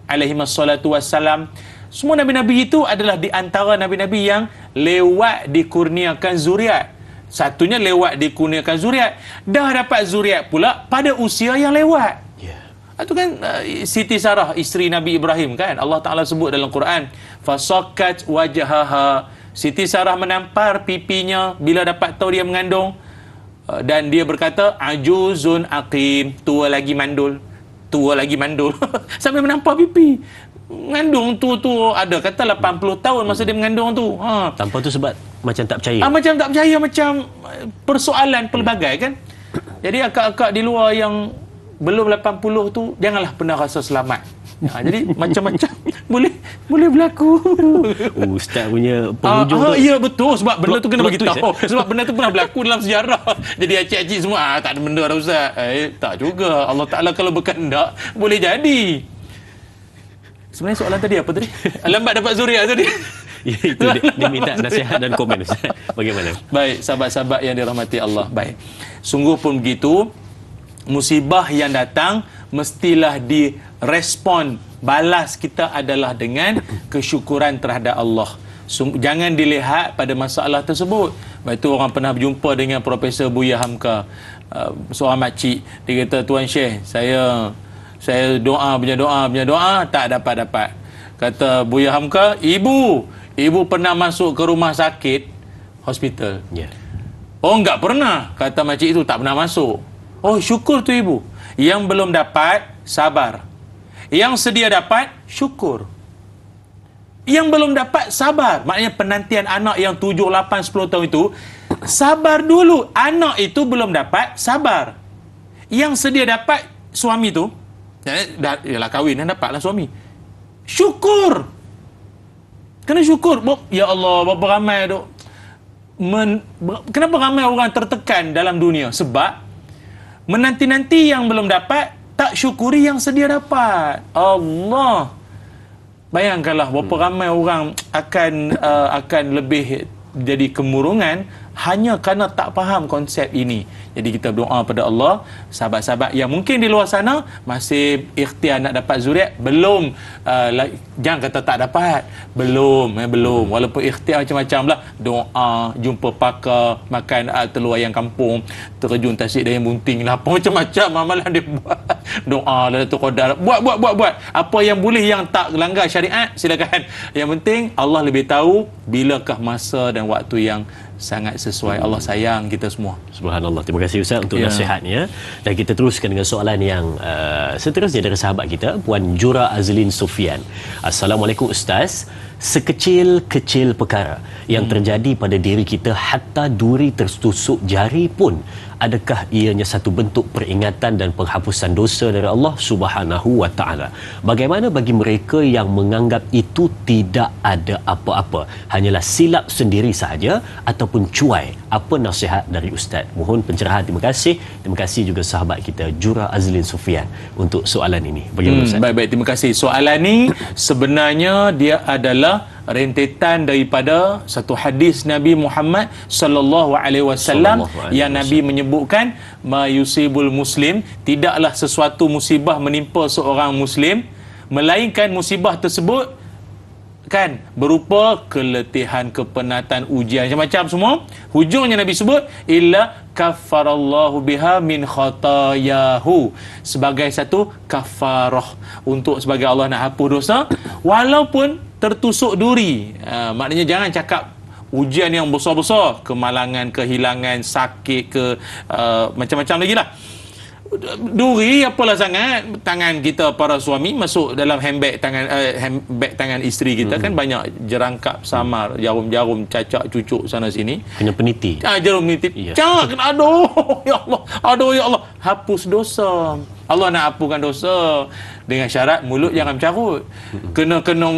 alaihissalatu wassalam, semua nabi-nabi itu adalah di antara nabi-nabi yang lewat dikurniakan zuriat. Satunya lewat dikurniakan zuriat, dah dapat zuriat pula pada usia yang lewat. Itu kan Siti Sarah, isteri Nabi Ibrahim kan, Allah Ta'ala sebut dalam Quran, fasakkat wajhaha, Siti Sarah menampar pipinya bila dapat tahu dia mengandung, dan dia berkata ajuzun aqim, tua lagi mandul sampai menampar pipi. Mengandung tu ada kata 80 tahun masa dia mengandung tu. Tanpa tu sebab macam tak percaya. Macam tak percaya, macam persoalan pelbagai kan. Jadi akak-akak di luar yang belum 80 tu janganlah pernah rasa selamat. Jadi macam-macam boleh berlaku. Ustaz punya penghujung tu. Ya betul, sebab benda tu kena bagi tahu. Sebab benda tu pernah berlaku dalam sejarah. Jadi acik-acik semua tak ada benda dah Ustaz. Tak juga. Allah Taala kalau berkehendak boleh jadi. Sebenarnya soalan tadi apa tadi? Lambat dapat zuriat tadi. Ya, itu dia minta nasihat dan komen Ustaz. Bagaimana? Baik, sahabat-sahabat yang dirahmati Allah. Baik. Sungguh pun begitu, musibah yang datang mestilah direspon, balas kita adalah dengan kesyukuran terhadap Allah jangan dilihat pada masalah tersebut. Lepas tu orang pernah berjumpa dengan Profesor Buya Hamka, seorang makcik. Dia kata, Tuan Syekh, saya doa punya doa tak dapat. Kata Buya Hamka, ibu pernah masuk ke rumah sakit hospital? Ya. Oh, enggak pernah. Kata makcik itu, tak pernah masuk. Oh, syukur tu ibu. Yang belum dapat, sabar. Yang sedia dapat, syukur. Yang belum dapat, sabar. Maknanya penantian anak yang 7, 8, 10 tahun itu, sabar dulu. Anak itu belum dapat, sabar. Yang sedia dapat, suami tu, yalah kahwin dan dapatlah suami. Syukur. Kena syukur. Ya Allah, berapa ramai tu. Kenapa ramai orang tertekan dalam dunia? Sebab menanti-nanti yang belum dapat, tak syukuri yang sedia dapat. Allah. Bayangkanlah berapa ramai orang akan lebih jadi kemurungan hanya kerana tak faham konsep ini. Jadi kita berdoa pada Allah, sahabat-sahabat yang mungkin di luar sana masih ikhtiar nak dapat zuriat, belum, jangan kata tak dapat, belum, walaupun ikhtiar macam-macam lah, doa, jumpa pakar, makan telur ayam kampung, terjun tasik dayang bunting lah, apa macam-macam amalan dia buat, doa lah, Datuk Qadar, buat, apa yang boleh, yang tak langgar syariat, silakan. Yang penting Allah lebih tahu bilakah masa dan waktu yang sangat sesuai. Allah sayang kita semua. Subhanallah. Terima kasih Ustaz untuk nasihatnya. Dan kita teruskan dengan soalan yang seterusnya dari sahabat kita, Puan Jura Azlin Sufian. Assalamualaikum Ustaz. Sekecil-kecil perkara yang terjadi pada diri kita, hatta duri tertusuk jari pun, adakah ianya satu bentuk peringatan dan penghapusan dosa dari Allah Subhanahu wa taala? Bagaimana bagi mereka yang menganggap itu tidak ada apa-apa, hanyalah silap sendiri sahaja ataupun cuai? Apa nasihat dari Ustaz? Mohon pencerahan. Terima kasih. Terima kasih juga sahabat kita Jura Azlin Sufian untuk soalan ini. Bagaimana Ustaz? Baik, terima kasih. Soalan ni sebenarnya dia adalah rentetan daripada satu hadis Nabi Muhammad sallallahu alaihi wasallam yang Nabi menyebutkan, ma yusibul muslim, tidaklah sesuatu musibah menimpa seorang muslim melainkan musibah tersebut kan berupa keletihan, kepenatan, ujian macam-macam semua. Hujungnya Nabi sebut illa kaffarallahu biha min khatayahu, sebagai satu kafarah, untuk sebagai Allah nak hapus dosa walaupun tertusuk duri. Maknanya jangan cakap ujian yang besar-besar, kemalangan, kehilangan, sakit ke macam-macam lagi lah. Duri apalah sangat, tangan kita para suami masuk dalam handbag tangan isteri kita, kan banyak jerangkap samar, jarum-jarum cacak cucuk sana sini, kena peniti. Jarum peniti. Kena aduh ya Allah, hapus dosa. Allah nak hapuskan dosa dengan syarat mulut jangan mencarut. Kena kena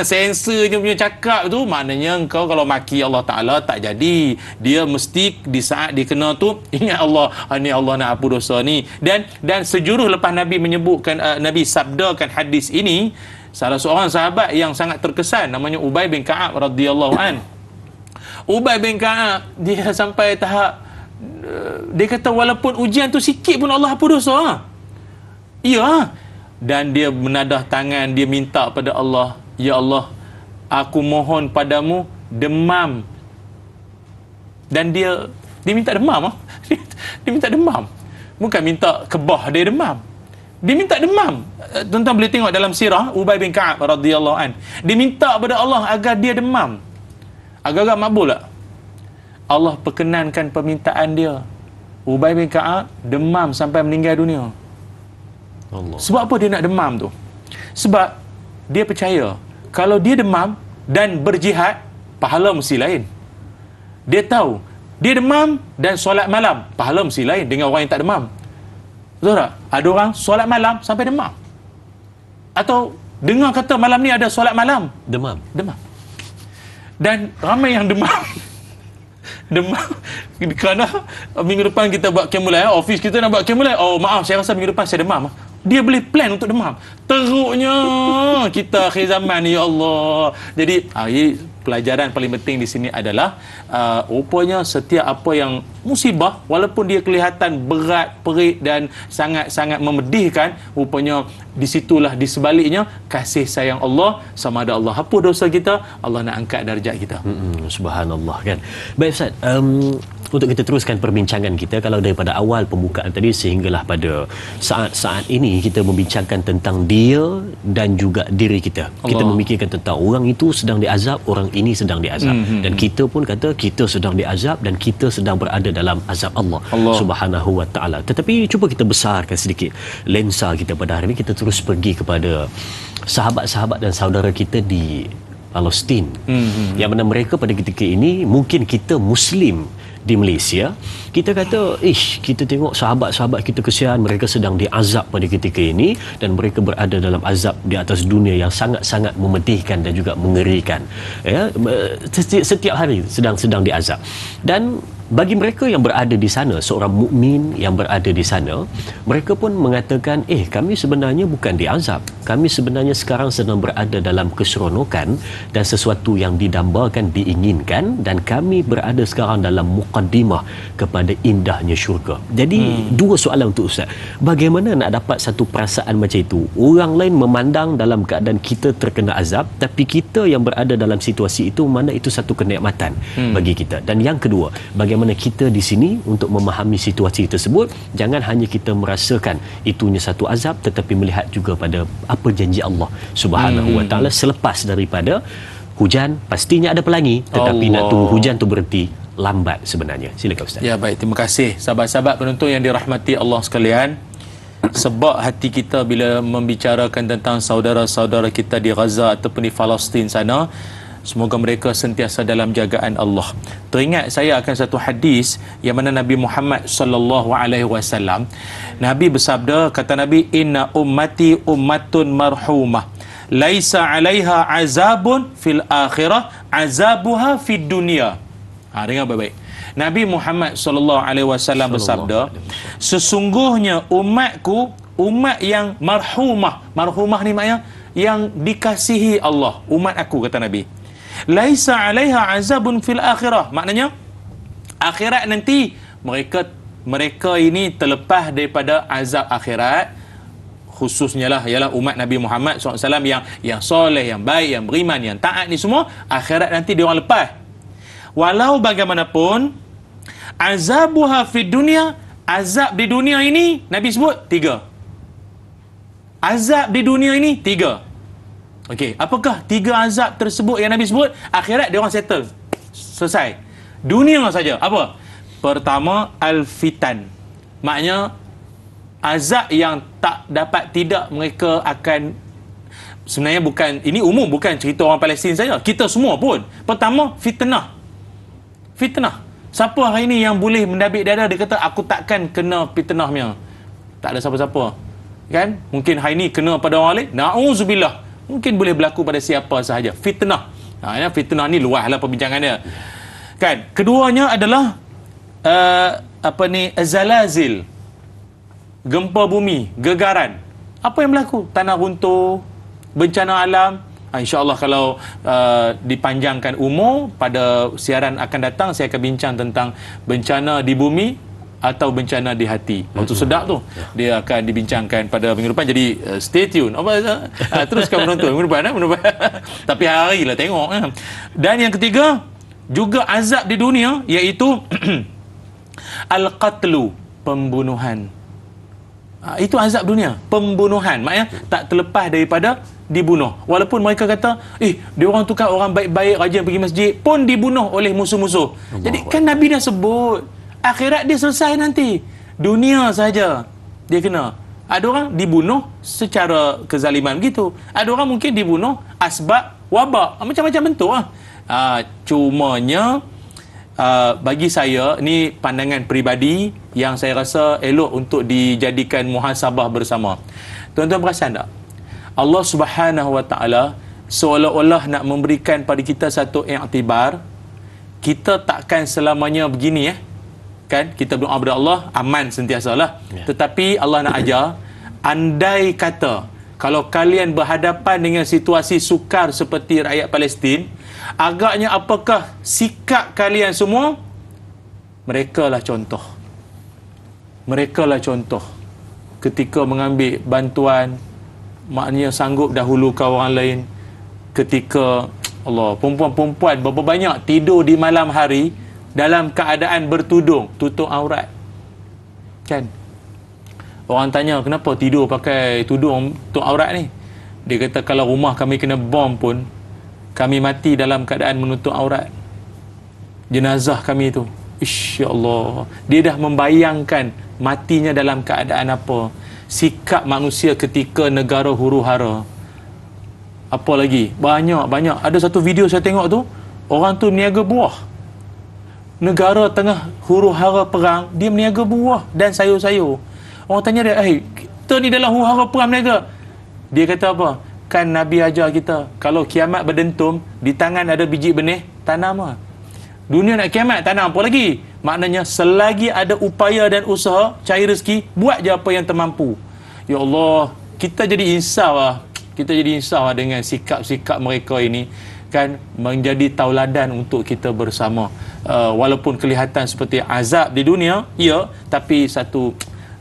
sensor je punya cakap tu. Maknanya engkau kalau maki Allah Ta'ala tak jadi. Dia mesti di saat dia kena tu ingat Allah, ni Allah nak hapus dosa ni. Dan sejurus lepas Nabi menyebutkan, Nabi sabdakan hadis ini, salah seorang sahabat yang sangat terkesan namanya Ubay bin Ka'ab radhiyallahu an. Ubay bin Ka'ab dia sampai tahap dia kata walaupun ujian tu sikit pun Allah hapus dosa. Ya. Dan dia menadah tangan, dia minta pada Allah, ya Allah, aku mohon padamu demam. Dan dia minta demam. Dia minta demam. Bukan minta kebah dia demam. Dia minta demam. Tuan-tuan boleh tengok dalam sirah Ubay bin Ka'ab radhiyallahu an. Dia minta pada Allah agar dia demam. Agak-agak makbul tak? Allah perkenankan permintaan dia. Ubay bin Ka'ab demam sampai meninggal dunia. Allah. Sebab apa dia nak demam tu? Sebab dia percaya kalau dia demam dan berjihad, pahala mesti lain. Dia tahu dia demam dan solat malam, pahala mesti lain dengan orang yang tak demam. Betul tak? Ada orang solat malam sampai demam. Atau dengar kata malam ni ada solat malam, demam. Dan ramai yang demam. Kerana minggu depan kita buat Qiyamul Lail, office kita nak buat Qiyamul Lail, oh maaf saya rasa minggu depan saya demam. Dia boleh plan untuk demam. Teruknya kita akhir zaman ni, ya Allah. Jadi pelajaran paling penting di sini adalah rupanya setiap apa yang musibah, walaupun dia kelihatan berat, perit dan sangat-sangat memedihkan, rupanya di situlah di sebaliknya kasih sayang Allah. Sama ada Allah hapus dosa kita, Allah nak angkat darjat kita. Subhanallah kan. Baik Ustaz, untuk kita teruskan perbincangan kita, kalau daripada awal pembukaan tadi sehinggalah pada saat-saat ini kita membincangkan tentang dia dan juga diri kita. Kita memikirkan tentang orang itu sedang diazab, orang ini sedang diazab, dan kita pun kata kita sedang diazab dan kita sedang berada dalam azab Allah Subhanahu wa taala. Tetapi cuba kita besarkan sedikit lensa kita pada hari ini, kita terus pergi kepada sahabat-sahabat dan saudara kita di Palestin, yang mana mereka pada ketika ini, mungkin kita Muslim di Malaysia, kita kata, kita tengok sahabat-sahabat kita kesian, mereka sedang diazab pada ketika ini, dan mereka berada dalam azab di atas dunia yang sangat-sangat memedihkan dan juga mengerikan. Ya, setiap hari sedang diazab. Dan bagi mereka yang berada di sana, seorang mukmin yang berada di sana, mereka pun mengatakan, kami sebenarnya bukan diazab. Kami sebenarnya sekarang sedang berada dalam keseronokan dan sesuatu yang didambakan, diinginkan, dan kami berada sekarang dalam muqaddimah kepada indahnya syurga. Jadi dua soalan untuk Ustaz. Bagaimana nak dapat satu perasaan macam itu? Orang lain memandang dalam keadaan kita terkena azab, tapi kita yang berada dalam situasi itu, mana itu satu kenikmatan bagi kita. Dan yang kedua, bagaimana kita di sini untuk memahami situasi tersebut, jangan hanya kita merasakan itunya satu azab, tetapi melihat juga pada apa janji Allah Subhanahu wa taala selepas daripada hujan. Pastinya ada pelangi, tetapi nak tunggu hujan tu berhenti lambat sebenarnya. Silakan Ustaz. Ya, baik, terima kasih sahabat-sahabat penonton yang dirahmati Allah sekalian. Sebab hati kita bila membicarakan tentang saudara-saudara kita di Gaza ataupun di Palestin sana, semoga mereka sentiasa dalam jagaan Allah. Teringat saya akan satu hadis yang mana Nabi Muhammad sallallahu alaihi wasallam, Nabi bersabda, kata Nabi, inna ummati ummatun marhumah, laisa 'alaiha azabun fil akhirah, azabuha fid dunya. Dengar baik-baik. Nabi Muhammad sallallahu alaihi wasallam bersabda, sesungguhnya umatku umat yang marhumah. Marhumah ni maknanya yang dikasihi Allah. Umat aku, kata Nabi. Laisa 'alaiha azabun fil akhirah, maknanya akhirat nanti mereka ini terlepas daripada azab akhirat, khususnya ialah umat Nabi Muhammad SAW yang soleh, yang baik, yang beriman, yang taat ni semua, akhirat nanti dia orang lepas. Walau bagaimanapun, azabuha fid dunia, azab di dunia ini Nabi sebut 3. Azab di dunia ini 3. Okey, apakah 3 azab tersebut yang Nabi sebut? Akhirat dia orang settle. Selesai. Dunia saja. Apa? Pertama, al-fitan. Maknanya azab yang tak dapat tidak mereka akan, sebenarnya bukan, ini umum, bukan cerita orang Palestin saja. Kita semua pun. Pertama, fitnah. Fitnah. Siapa hari ini yang boleh mendabik dada dia kata aku takkan kena fitnahnya? Tak ada siapa-siapa. Kan? Mungkin hari ini kena pada orang lain. Na'udzubillah. Mungkin boleh berlaku pada siapa sahaja. Fitnah. Fitnah ni luaslah perbincangan dia. Kan? Keduanya adalah zalazil. Gempa bumi, gegaran. Apa yang berlaku? Tanah runtuh, bencana alam. InsyaAllah kalau dipanjangkan umur, pada siaran akan datang saya akan bincang tentang bencana di bumi atau bencana di hati. Waktu sedap tu dia akan dibincangkan pada minggu depan. Jadi stay tune. Teruskan menonton minggu depan. Tapi hari lah tengok. Dan yang ketiga juga azab di dunia, iaitu al-qatlu, pembunuhan. Itu azab dunia, pembunuhan. Maknanya tak terlepas daripada dibunuh. Walaupun mereka kata, dia orang tu kan orang baik-baik, rajin pergi masjid, pun dibunuh oleh musuh-musuh. Jadi kan Nabi dah sebut, akhirat dia selesai nanti. Dunia saja dia kena. Ada orang dibunuh secara kezaliman begitu. Ada orang mungkin dibunuh asbab wabak. Macam-macam bentuk lah. Cumanya bagi saya, ni pandangan peribadi yang saya rasa elok untuk dijadikan muhasabah bersama. Tuan-tuan perasan tak? Allah Subhanahu Wa Taala seolah-olah nak memberikan pada kita satu iktibar. Kita takkan selamanya begini kan? Kita berdoa kepada Allah aman sentiasalah. Tetapi Allah nak ajar, andai kata kalau kalian berhadapan dengan situasi sukar seperti rakyat Palestin, agaknya apakah sikap kalian semua? Merekalah contoh. Merekalah contoh ketika mengambil bantuan, maknanya sanggup dahulukan orang lain. Ketika Allah, perempuan-perempuan berapa banyak tidur di malam hari dalam keadaan bertudung, tutup aurat. Kan? Orang tanya, kenapa tidur pakai tudung tutup aurat ni? Dia kata, kalau rumah kami kena bom pun, kami mati dalam keadaan menutup aurat. Jenazah kami tu, Insya Allah, dia dah membayangkan matinya dalam keadaan apa. Sikap manusia ketika negara huru-hara. Apa lagi? Banyak. Ada satu video saya tengok tu, orang tu meniaga buah. Negara tengah huru-hara perang, dia meniaga buah dan sayur-sayur. Orang tanya dia, kita ni dalam huru-hara perang meniaga. Dia kata apa? Kan Nabi ajar kita, kalau kiamat berdentum, di tangan ada biji benih, tanam lah. Dunia nak kiamat, tanam apa lagi? Maknanya selagi ada upaya dan usaha cari rezeki, buat je apa yang termampu. Ya Allah, kita jadi insaf lah. Kita jadi insaf lah dengan sikap-sikap mereka ini, kan, menjadi tauladan untuk kita bersama. Walaupun kelihatan seperti azab di dunia, ya, tapi satu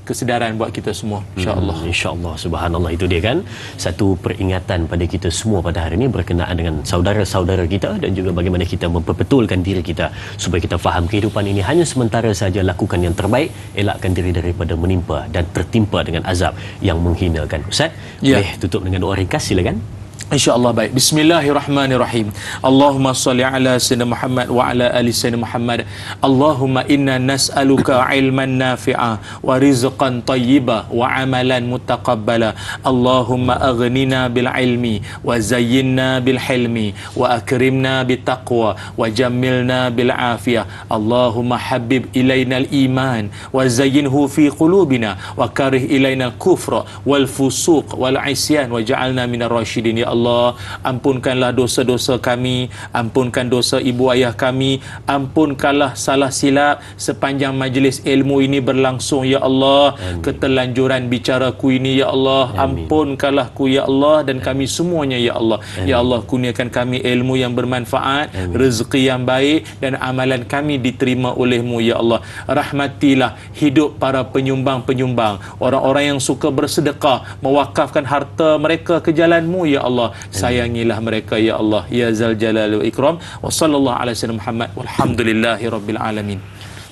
kesedaran buat kita semua, insya-Allah. Insya-Allah, subhanallah, itu dia kan satu peringatan pada kita semua pada hari ini berkenaan dengan saudara-saudara kita dan juga bagaimana kita memperbetulkan diri kita supaya kita faham kehidupan ini hanya sementara saja, lakukan yang terbaik, elakkan diri daripada menimpa dan tertimpa dengan azab yang menghinakan. Ustaz, boleh tutup dengan doa ringkas, silakan. InsyaAllah baik. Bismillahirrahmanirrahim. Allahumma salli ala Sayyidina Muhammad wa ala ali Sayyidina Muhammad. Allahumma inna nas'aluka ilman nafi'a wa rizqan tayyiba wa amalan mutaqabbala. Allahumma aghnina bil ilmi wa zayyinna bil hilmi wa akrimna bit taqwa wa jammilna bil afiyah. Allahumma habib ilaina al iman wa zayyinhu fi qulubina wa karih ilaina al kufra wal fusuq wal isyan wa ja'alna minar rasyidin. Ya Allah, ampunkanlah dosa-dosa kami, ampunkan dosa ibu ayah kami, ampunkanlah salah silap sepanjang majlis ilmu ini berlangsung, ya Allah. Amin. Keterlanjuran bicaraku ini, ya Allah, Amin. Ampunkanlah ku, ya Allah, dan kami semuanya, ya Allah. Amin. Ya Allah, kurniakan kami ilmu yang bermanfaat, Amin. Rezeki yang baik, dan amalan kami diterima olehmu, ya Allah. Rahmatilah hidup para penyumbang-penyumbang, orang-orang yang suka bersedekah, mewakafkan harta mereka ke jalanmu, ya Allah. Sayangilah mereka, ya Allah, ya Zal Jalal wal Ikram. Wa sallallahu ala sayyidina Muhammad walhamdulillahi rabbil alamin.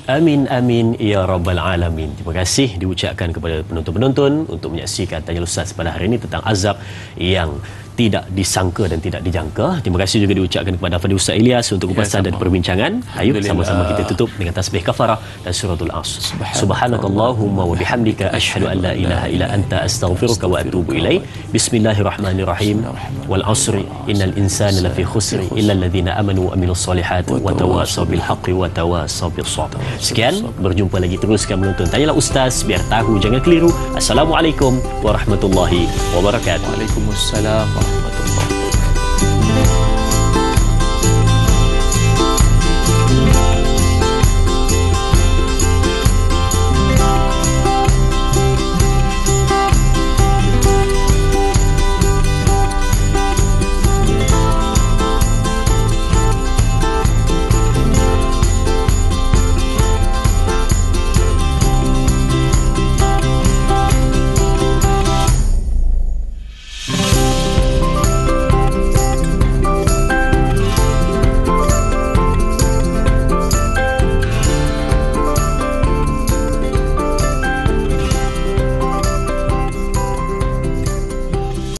Amin amin ya rabbal alamin. Terima kasih diucapkan kepada penonton-penonton untuk menyaksikan Tanya Ustaz pada hari ini tentang azab yang tidak disangka dan tidak dijangka. Terima kasih juga diucapkan kepada Fadil Ustaz Ilyas untuk kupasan dan perbincangan. Ayo sama-sama kita tutup dengan tasbih kafarah dan suratul Asr. Subhanakallahumma wa bihamdika asyhadu an la ilaha illa anta astaghfiruka wa atubu ilaik. Bismillahirrahmanirrahim. Wal 'asri innal insana lafi khusr illa alladhina amanu wa amilus solihat wa tawasaw bil haqqi wa tawasaw bis sabr. Sekian, berjumpa lagi, teruskan menonton Tanyalah Ustaz biar tahu jangan keliru. Assalamualaikum warahmatullahi wabarakatuh. Waalaikumsalam warahmatullahi wabarakatuh.